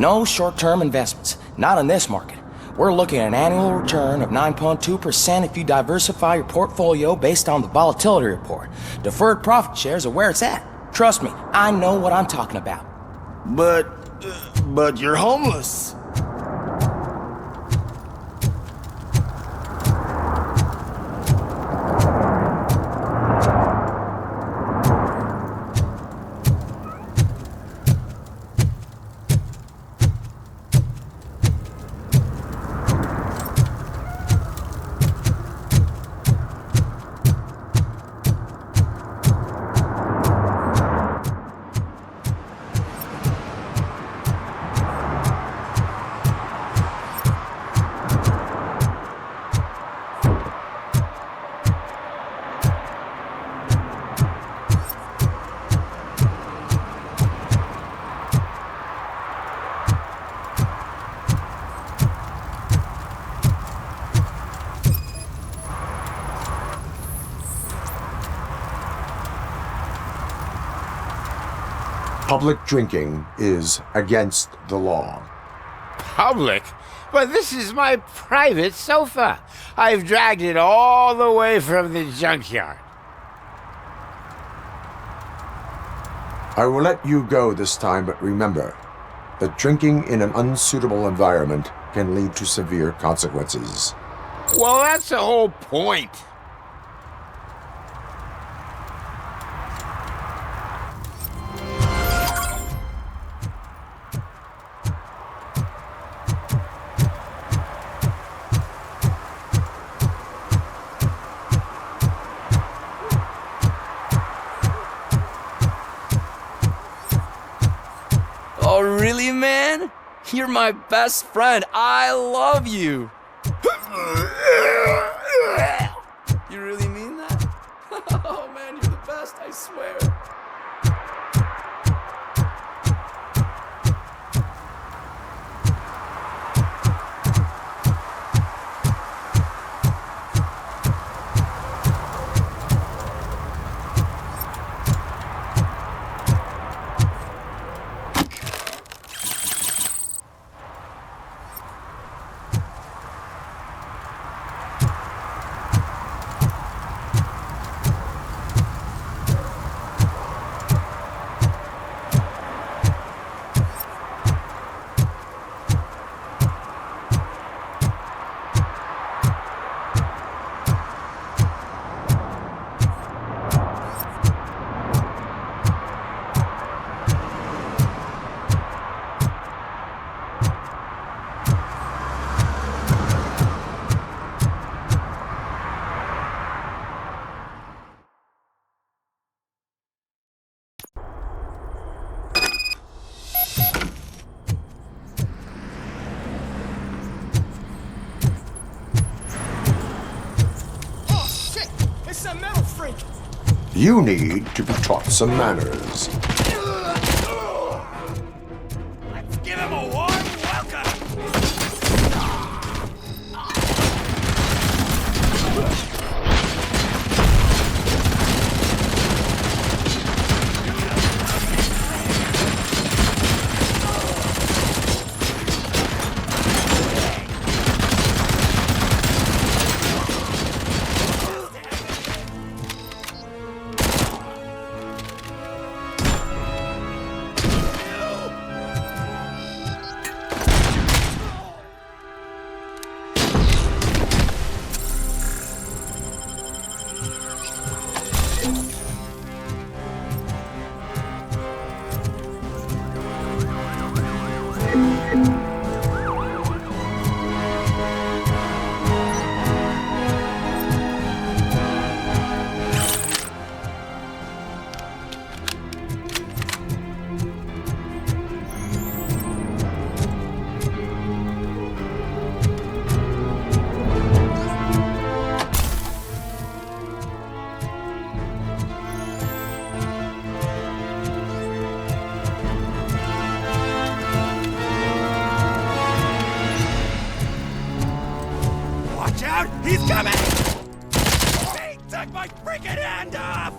No short-term investments. Not in this market. We're looking at an annual return of 9.2% if you diversify your portfolio based on the volatility report. Deferred profit shares are where it's at. Trust me, I know what I'm talking about. But you're homeless. Public drinking is against the law. Public? But this is my private sofa. I've dragged it all the way from the junkyard. I will let you go this time, but remember that drinking in an unsuitable environment can lead to severe consequences. Well, that's the whole point. Oh, really, man? You're my best friend. I love you. You really mean that? Oh, man, you're the best, I swear. You need to be taught some manners. Let's give him a warm welcome! He's coming! He took my freaking hand off!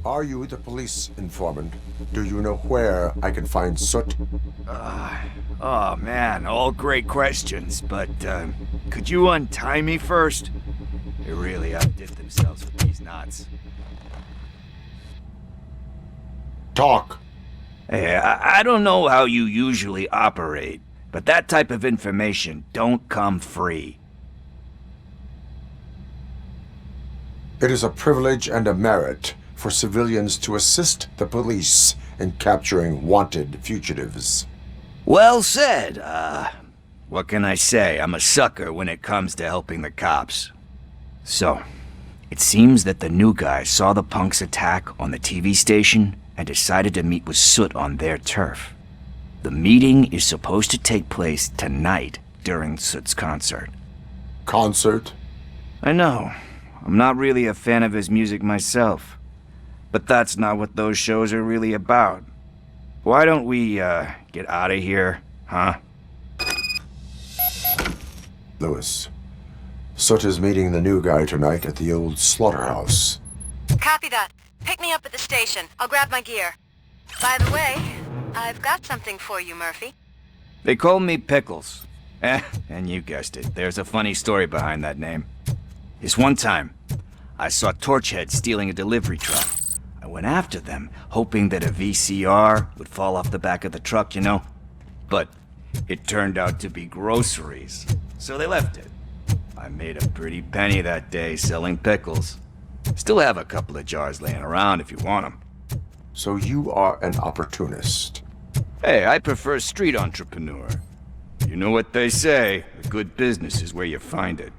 Are you the police informant? Do you know where I can find Soot? Oh man, all great questions, but could you untie me first? They really outdid themselves with these knots. Talk. Hey, I don't know how you usually operate, but that type of information don't come free. It is a privilege and a merit for civilians to assist the police in capturing wanted fugitives. Well said. What can I say? I'm a sucker when it comes to helping the cops. So, it seems that the new guy saw the punks' attack on the TV station and decided to meet with Soot on their turf. The meeting is supposed to take place tonight during Soot's concert. Concert? I know. I'm not really a fan of his music myself. But that's not what those shows are really about. Why don't we, get out of here, huh? Lewis, Soot is meeting the new guy tonight at the old slaughterhouse. Copy that. Pick me up at the station. I'll grab my gear. By the way, I've got something for you, Murphy. They call me Pickles. And you guessed it, there's a funny story behind that name. This one time, I saw Torchhead stealing a delivery truck. I went after them, hoping that a VCR would fall off the back of the truck, you know? But it turned out to be groceries, so they left it. I made a pretty penny that day selling pickles. Still have a couple of jars laying around if you want them. So you are an opportunist. Hey, I prefer street entrepreneur. You know what they say, a good business is where you find it.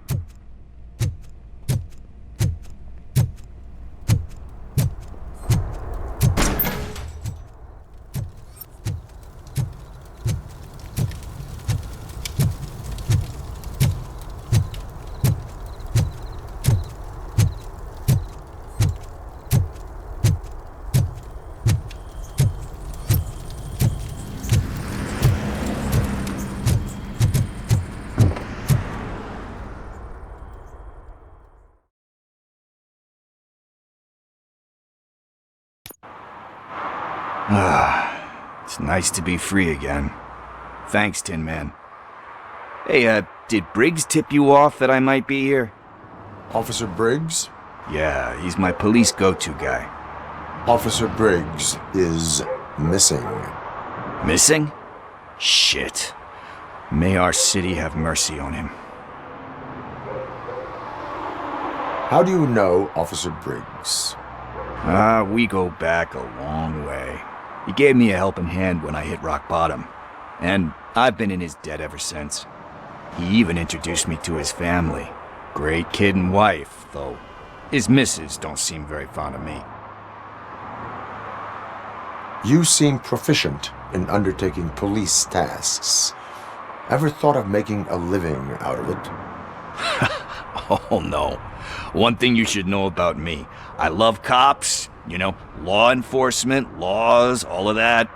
It's nice to be free again. Thanks, Tin Man. Hey, did Briggs tip you off that I might be here? Officer Briggs? Yeah, he's my police go-to guy. Officer Briggs is missing. Missing? Shit. May our city have mercy on him. How do you know Officer Briggs? We go back a long way. He gave me a helping hand when I hit rock bottom, and I've been in his debt ever since. He even introduced me to his family. Great kid and wife, though his missus don't seem very fond of me. You seem proficient in undertaking police tasks. Ever thought of making a living out of it? Oh no. One thing you should know about me. I love cops, you know, law enforcement, laws, all of that.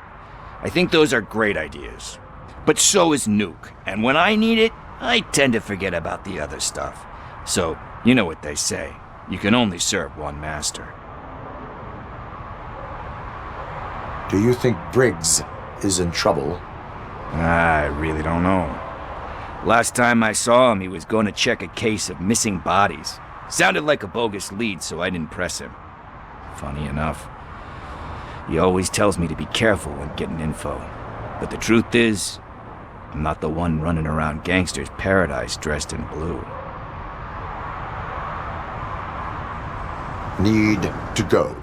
I think those are great ideas. But so is Nuke, and when I need it, I tend to forget about the other stuff. So, you know what they say. You can only serve one master. Do you think Briggs is in trouble? I really don't know. Last time I saw him, he was going to check a case of missing bodies. Sounded like a bogus lead, so I didn't press him. Funny enough, he always tells me to be careful when getting info. But the truth is, I'm not the one running around gangster's paradise dressed in blue. Need to go.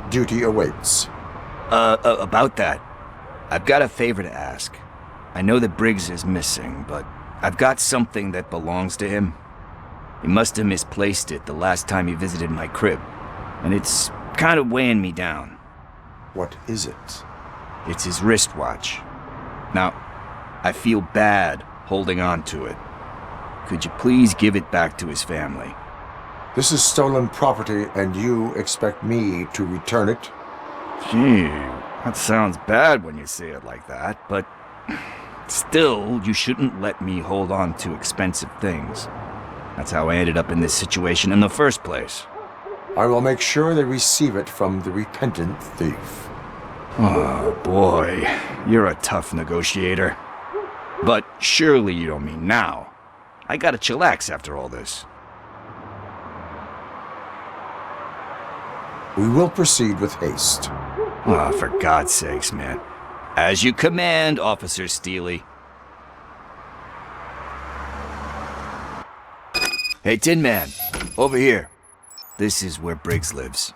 Duty awaits. About that, I've got a favor to ask. I know that Briggs is missing, but I've got something that belongs to him. He must have misplaced it the last time he visited my crib, and it's kind of weighing me down. What is it? It's his wristwatch. Now, I feel bad holding on to it. Could you please give it back to his family? This is stolen property, and you expect me to return it? Gee, that sounds bad when you say it like that, but still, you shouldn't let me hold on to expensive things. That's how I ended up in this situation in the first place. I will make sure they receive it from the repentant thief. Oh, boy. You're a tough negotiator. But surely you don't mean now. I gotta chillax after all this. We will proceed with haste. Oh, for God's sakes, man. As you command, Officer Steely. Hey, Tin Man, over here. This is where Briggs lives.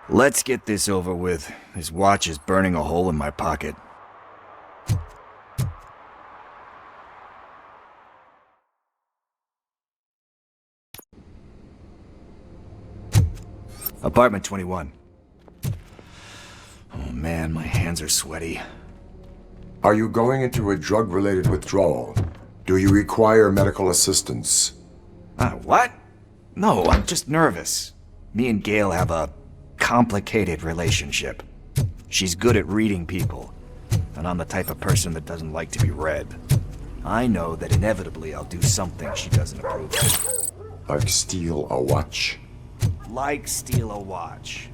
Let's get this over with. His watch is burning a hole in my pocket. Apartment 21. Oh man, my hands are sweaty. Are you going into a drug-related withdrawal? Do you require medical assistance? What? No, I'm just nervous. Me and Gail have a complicated relationship. She's good at reading people, and I'm the type of person that doesn't like to be read. I know that inevitably I'll do something she doesn't approve of. Like steal a watch? Like steal a watch.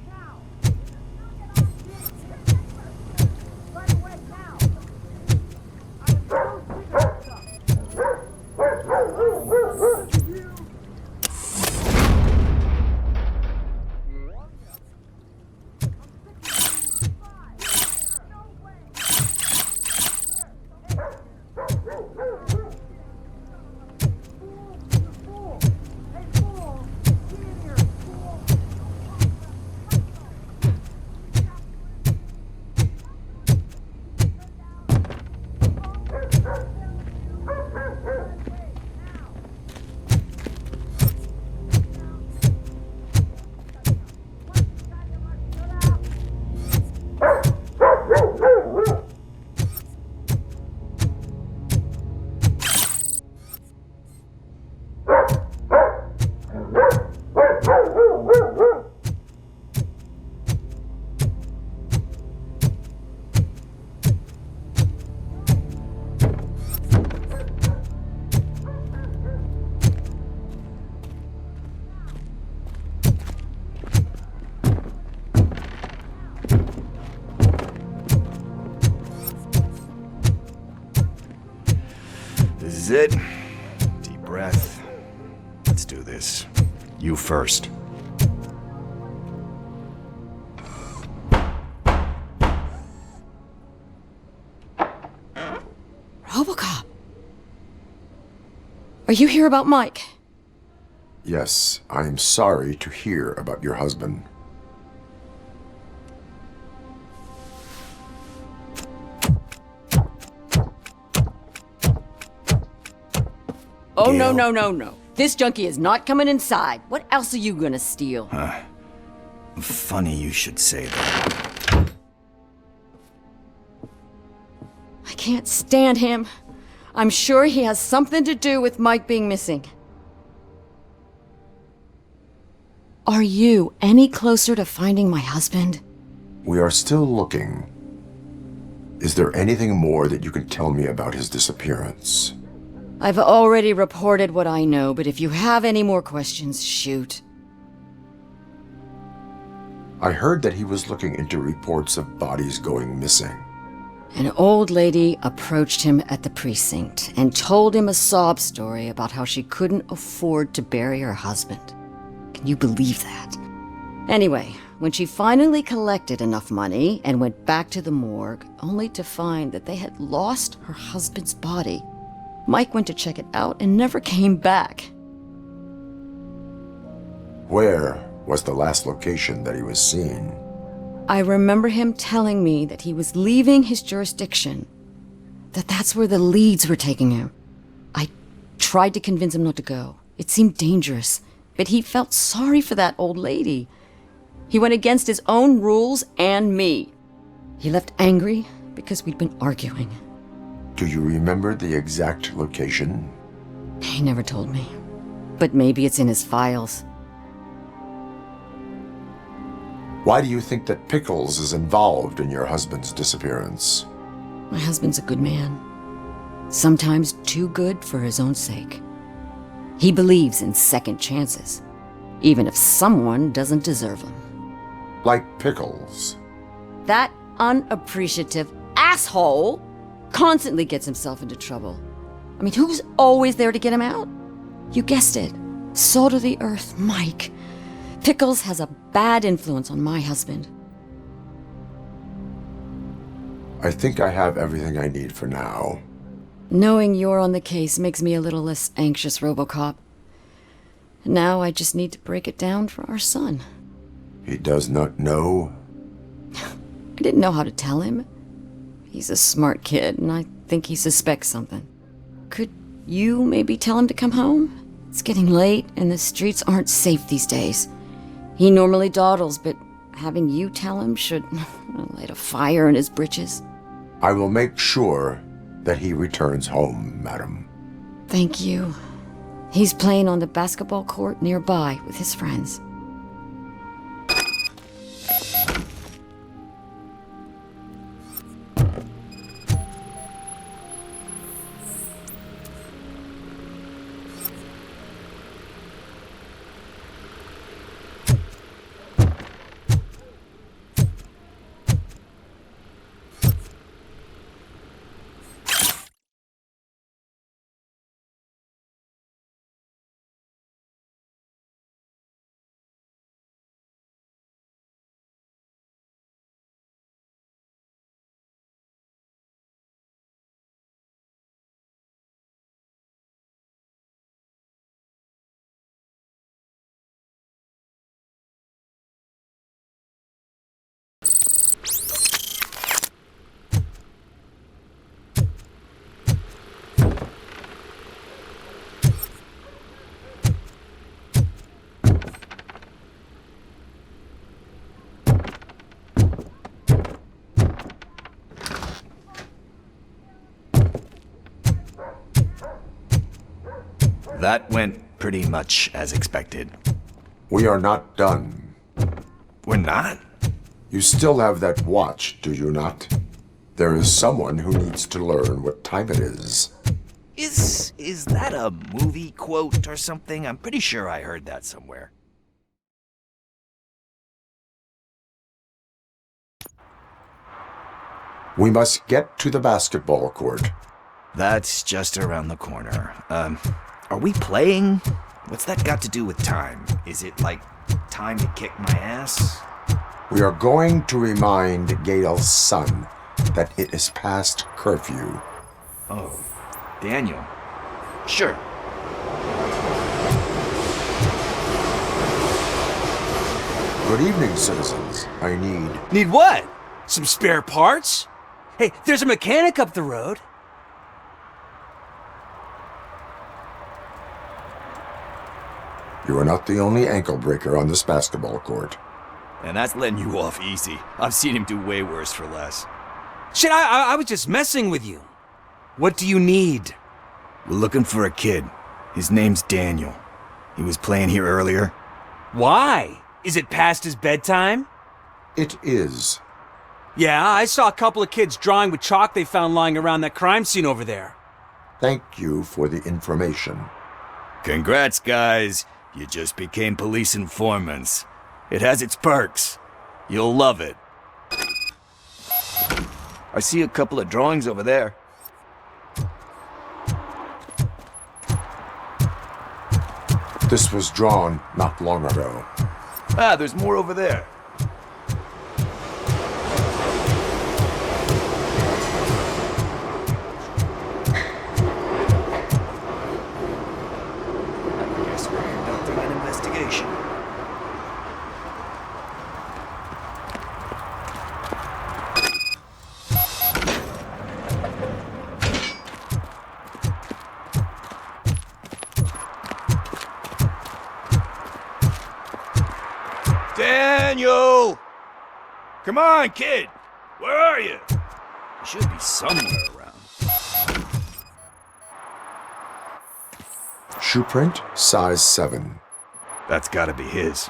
This is it. Deep breath. Let's do this. You first. Robocop. Are you here about Mike? Yes, I'm sorry to hear about your husband. Oh, no, no, no, no. This junkie is not coming inside. What else are you gonna steal? Funny you should say that. I can't stand him. I'm sure he has something to do with Mike being missing. Are you any closer to finding my husband? We are still looking. Is there anything more that you can tell me about his disappearance? I've already reported what I know, but if you have any more questions, shoot. I heard that he was looking into reports of bodies going missing. An old lady approached him at the precinct and told him a sob story about how she couldn't afford to bury her husband. Can you believe that? Anyway, when she finally collected enough money and went back to the morgue, only to find that they had lost her husband's body, Mike went to check it out and never came back. Where was the last location that he was seen? I remember him telling me that he was leaving his jurisdiction, that that's where the leads were taking him. I tried to convince him not to go. It seemed dangerous, but he felt sorry for that old lady. He went against his own rules and me. He left angry because we'd been arguing. Do you remember the exact location? He never told me, but maybe it's in his files. Why do you think that Pickles is involved in your husband's disappearance? My husband's a good man. Sometimes too good for his own sake. He believes in second chances, even if someone doesn't deserve them. Like Pickles? That unappreciative asshole constantly gets himself into trouble. I mean, who's always there to get him out? You guessed it. Salt of the earth, Mike. Pickles has a bad influence on my husband. I think I have everything I need for now. Knowing you're on the case makes me a little less anxious, Robocop. Now I just need to break it down for our son. He does not know? I didn't know how to tell him. He's a smart kid, and I think he suspects something. Could you maybe tell him to come home? It's getting late, and the streets aren't safe these days. He normally dawdles, but having you tell him should light a fire in his britches. I will make sure that he returns home, madam. Thank you. He's playing on the basketball court nearby with his friends. That went pretty much as expected. We are not done. We're not? You still have that watch, do you not? There is someone who needs to learn what time it is. Is that a movie quote or something? I'm pretty sure I heard that somewhere. We must get to the basketball court. That's just around the corner. Are we playing? What's that got to do with time? Is it like time to kick my ass? We are going to remind Gail's son that it is past curfew. Oh, Daniel. Sure. Good evening, citizens. I need... Need what? Some spare parts? Hey, there's a mechanic up the road. You are not the only ankle breaker on this basketball court. And that's letting you off easy. I've seen him do way worse for less. Shit, I was just messing with you. What do you need? We're looking for a kid. His name's Daniel. He was playing here earlier. Why? Is it past his bedtime? It is. Yeah, I saw a couple of kids drawing with chalk they found lying around that crime scene over there. Thank you for the information. Congrats, guys. You just became police informants. It has its perks. You'll love it. I see a couple of drawings over there. This was drawn not long ago. Ah, there's more over there. Guess we're conducting an investigation. Daniel! Come on, kid! Where are you? You should be somewhere around. Shoe print, size 7. That's gotta be his.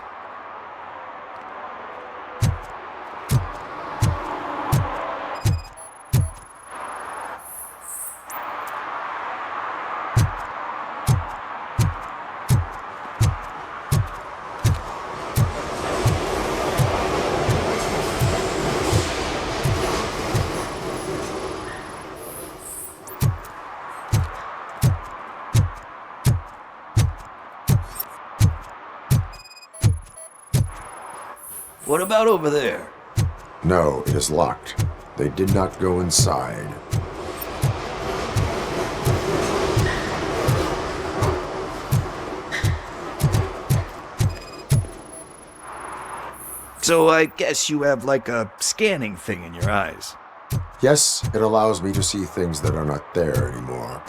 What about over there? No, it is locked. They did not go inside. So I guess you have like a scanning thing in your eyes. Yes, it allows me to see things that are not there anymore.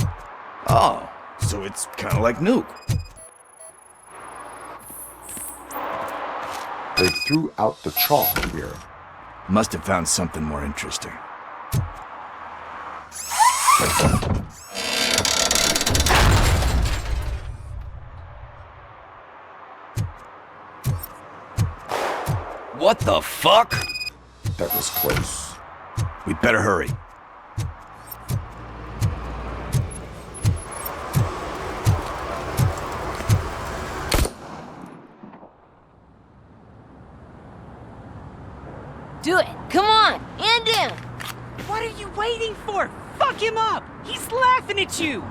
Oh, so it's kind of like Nuke. They threw out the chalk here. Must have found something more interesting. What the fuck? That was close. We better hurry. Do it! Come on! End him! What are you waiting for? Fuck him up! He's laughing at you!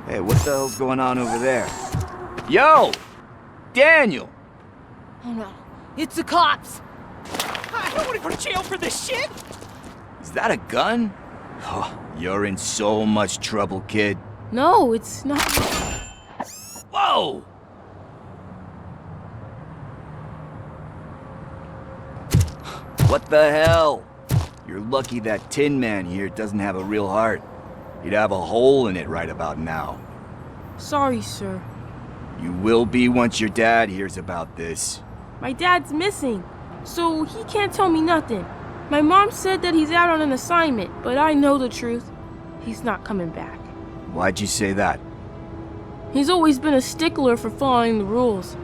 Hey, what the hell's going on over there? Yo! Daniel! Oh no, it's the cops! I don't want to go to jail for this shit! Is that a gun? Oh, you're in so much trouble, kid. No, it's not. Whoa! What the hell? You're lucky that Tin Man here doesn't have a real heart. He'd have a hole in it right about now. Sorry, sir. You will be once your dad hears about this. My dad's missing, so he can't tell me nothing. My mom said that he's out on an assignment, but I know the truth. He's not coming back. Why'd you say that? He's always been a stickler for following the rules.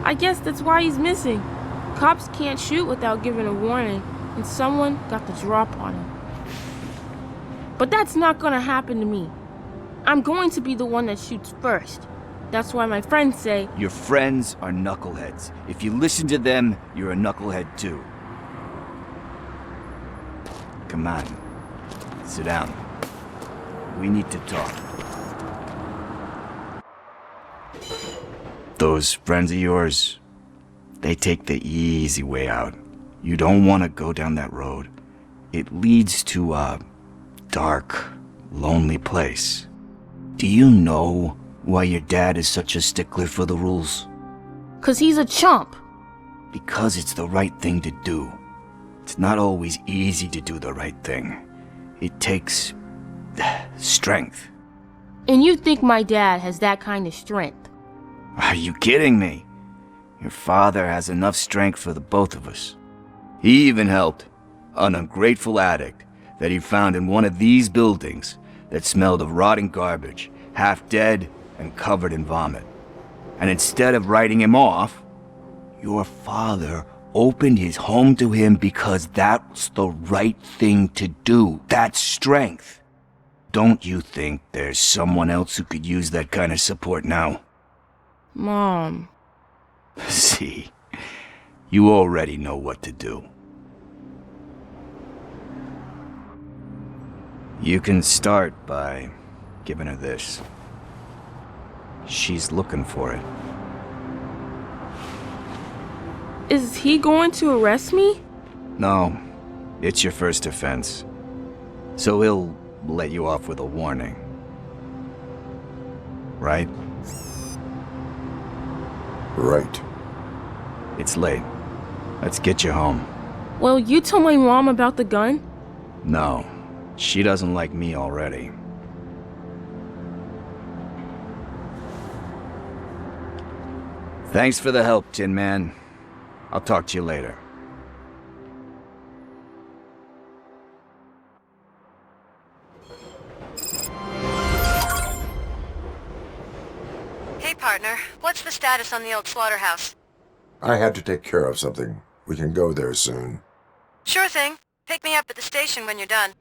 I guess that's why he's missing. Cops can't shoot without giving a warning, and someone got the drop on him. But that's not gonna happen to me. I'm going to be the one that shoots first. That's why my friends say... Your friends are knuckleheads. If you listen to them, you're a knucklehead too. Come on. Sit down. We need to talk. Those friends of yours, they take the easy way out. You don't want to go down that road. It leads to a dark, lonely place. Do you know why your dad is such a stickler for the rules? 'Cause he's a chump. Because it's the right thing to do. It's not always easy to do the right thing. It takes strength. And you think my dad has that kind of strength? Are you kidding me? Your father has enough strength for the both of us. He even helped an ungrateful addict that he found in one of these buildings that smelled of rotting garbage, half dead and covered in vomit. And instead of writing him off, your father opened his home to him because that's the right thing to do. That's strength. Don't you think there's someone else who could use that kind of support now? Mom. See, you already know what to do. You can start by giving her this. She's looking for it. Is he going to arrest me? No, it's your first offense. So he'll let you off with a warning. Right? Right. It's late. Let's get you home. Well, you tell my mom about the gun? No, she doesn't like me already. Thanks for the help, Tin Man. I'll talk to you later. Hey, partner. What's the status on the old slaughterhouse? I had to take care of something. We can go there soon. Sure thing. Pick me up at the station when you're done.